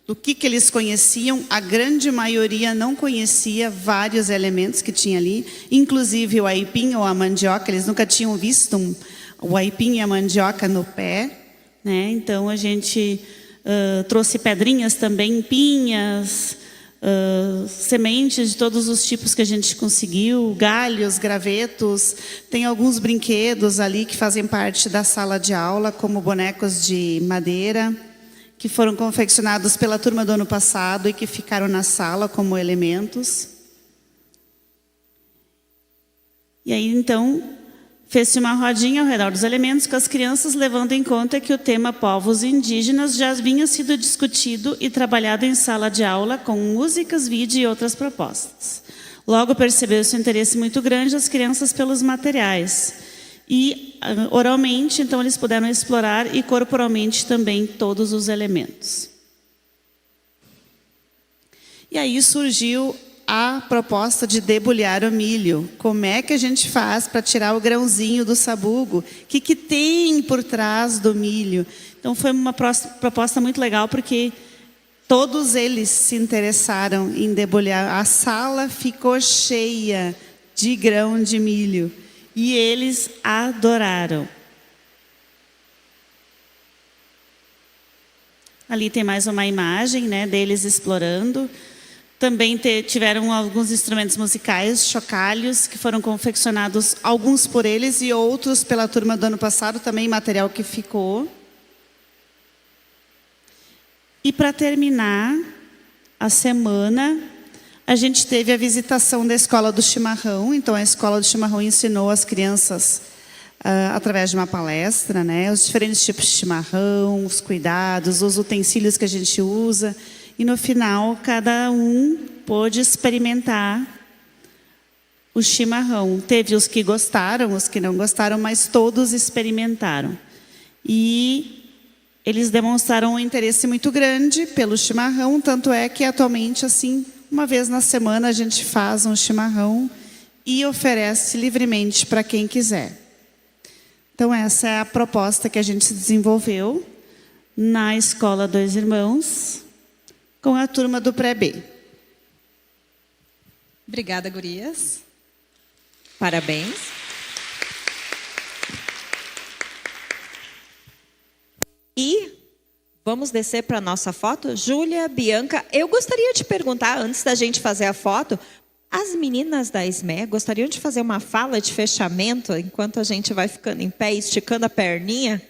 do que eles conheciam. A grande maioria não conhecia vários elementos que tinha ali, inclusive o aipim ou a mandioca. Eles nunca tinham visto o aipim e a mandioca no pé, né? Então, a gente trouxe pedrinhas também, pinhas, sementes de todos os tipos que a gente conseguiu, galhos, gravetos. Tem alguns brinquedos ali que fazem parte da sala de aula, como bonecos de madeira, que foram confeccionados pela turma do ano passado e que ficaram na sala como elementos. E aí, então, fez-se uma rodinha ao redor dos elementos com as crianças, levando em conta que o tema povos indígenas já vinha sido discutido e trabalhado em sala de aula com músicas, vídeo e outras propostas. Logo percebeu-se um interesse muito grande das crianças pelos materiais. E oralmente, então, eles puderam explorar e corporalmente também todos os elementos. E aí surgiu a proposta de debulhar o milho. Como é que a gente faz para tirar o grãozinho do sabugo? O que tem por trás do milho? Então, foi uma proposta muito legal, porque todos eles se interessaram em debulhar. A sala ficou cheia de grão de milho. E eles adoraram. Ali tem mais uma imagem, né, deles explorando. Também tiveram alguns instrumentos musicais, chocalhos, que foram confeccionados, alguns por eles e outros pela turma do ano passado, também material que ficou. E para terminar a semana, a gente teve a visitação da Escola do Chimarrão. Então, a Escola do Chimarrão ensinou as crianças, através de uma palestra, né, os diferentes tipos de chimarrão, os cuidados, os utensílios que a gente usa. E no final, cada um pôde experimentar o chimarrão. Teve os que gostaram, os que não gostaram, mas todos experimentaram. E eles demonstraram um interesse muito grande pelo chimarrão, tanto é que atualmente, assim, uma vez na semana a gente faz um chimarrão e oferece livremente para quem quiser. Então, essa é a proposta que a gente desenvolveu na Escola Dois Irmãos, com a turma do Pré-B. Obrigada, gurias. Parabéns. E vamos descer para a nossa foto. Júlia, Bianca, eu gostaria de perguntar, antes da gente fazer a foto, as meninas da SME gostariam de fazer uma fala de fechamento, enquanto a gente vai ficando em pé, esticando a perninha?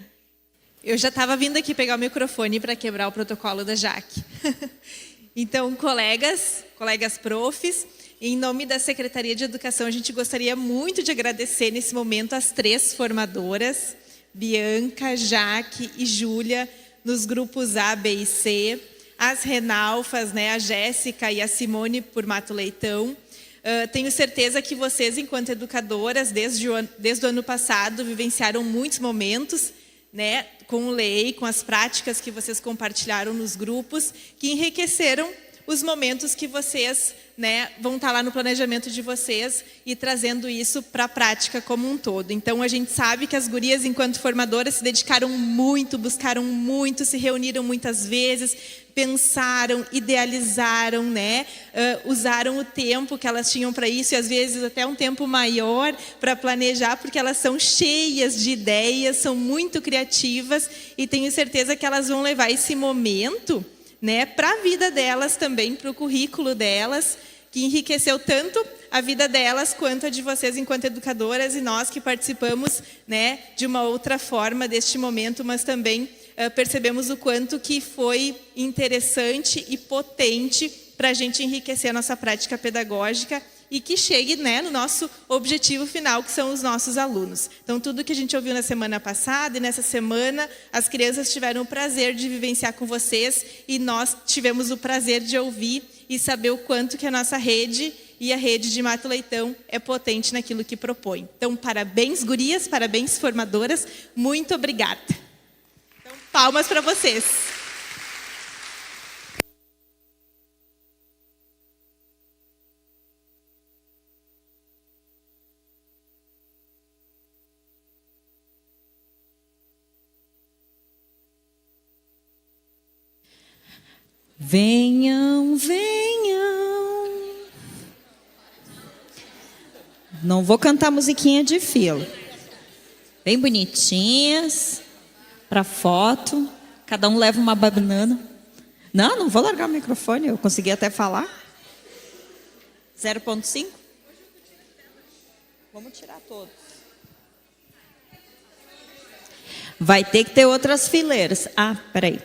Eu já estava vindo aqui pegar o microfone para quebrar o protocolo da Jaque. Então, colegas profs, em nome da Secretaria de Educação, a gente gostaria muito de agradecer nesse momento as 3 formadoras, Bianca, Jaque e Júlia, nos grupos A, B e C, as Renalfas, né, a Jéssica e a Simone por Mato Leitão. Tenho certeza que vocês, enquanto educadoras, desde o ano passado, vivenciaram muitos momentos, né, com o lei, com as práticas que vocês compartilharam nos grupos, que enriqueceram os momentos que vocês, né, vão estar lá no planejamento de vocês e trazendo isso para a prática como um todo. Então, a gente sabe que as gurias, enquanto formadoras, se dedicaram muito, buscaram muito, se reuniram muitas vezes, pensaram, idealizaram, né? Usaram o tempo que elas tinham para isso, e às vezes até um tempo maior para planejar, porque elas são cheias de ideias, são muito criativas, e tenho certeza que elas vão levar esse momento, né, para a vida delas também, para o currículo delas, que enriqueceu tanto a vida delas quanto a de vocês enquanto educadoras, e nós que participamos, né, de uma outra forma deste momento, mas também percebemos o quanto que foi interessante e potente para a gente enriquecer a nossa prática pedagógica e que chegue, né, no nosso objetivo final, que são os nossos alunos. Então, tudo que a gente ouviu na semana passada e nessa semana, as crianças tiveram o prazer de vivenciar com vocês, e nós tivemos o prazer de ouvir e saber o quanto que a nossa rede e a rede de Mato Leitão é potente naquilo que propõe. Então, parabéns, gurias, parabéns, formadoras, muito obrigada. Então, palmas para vocês. Venham, venham. Não vou cantar musiquinha de fila. Bem bonitinhas, para foto. Cada um leva uma banana. Não vou largar o microfone, eu consegui até falar. 0,5? Vamos tirar todos. Vai ter que ter outras fileiras. Ah, peraí.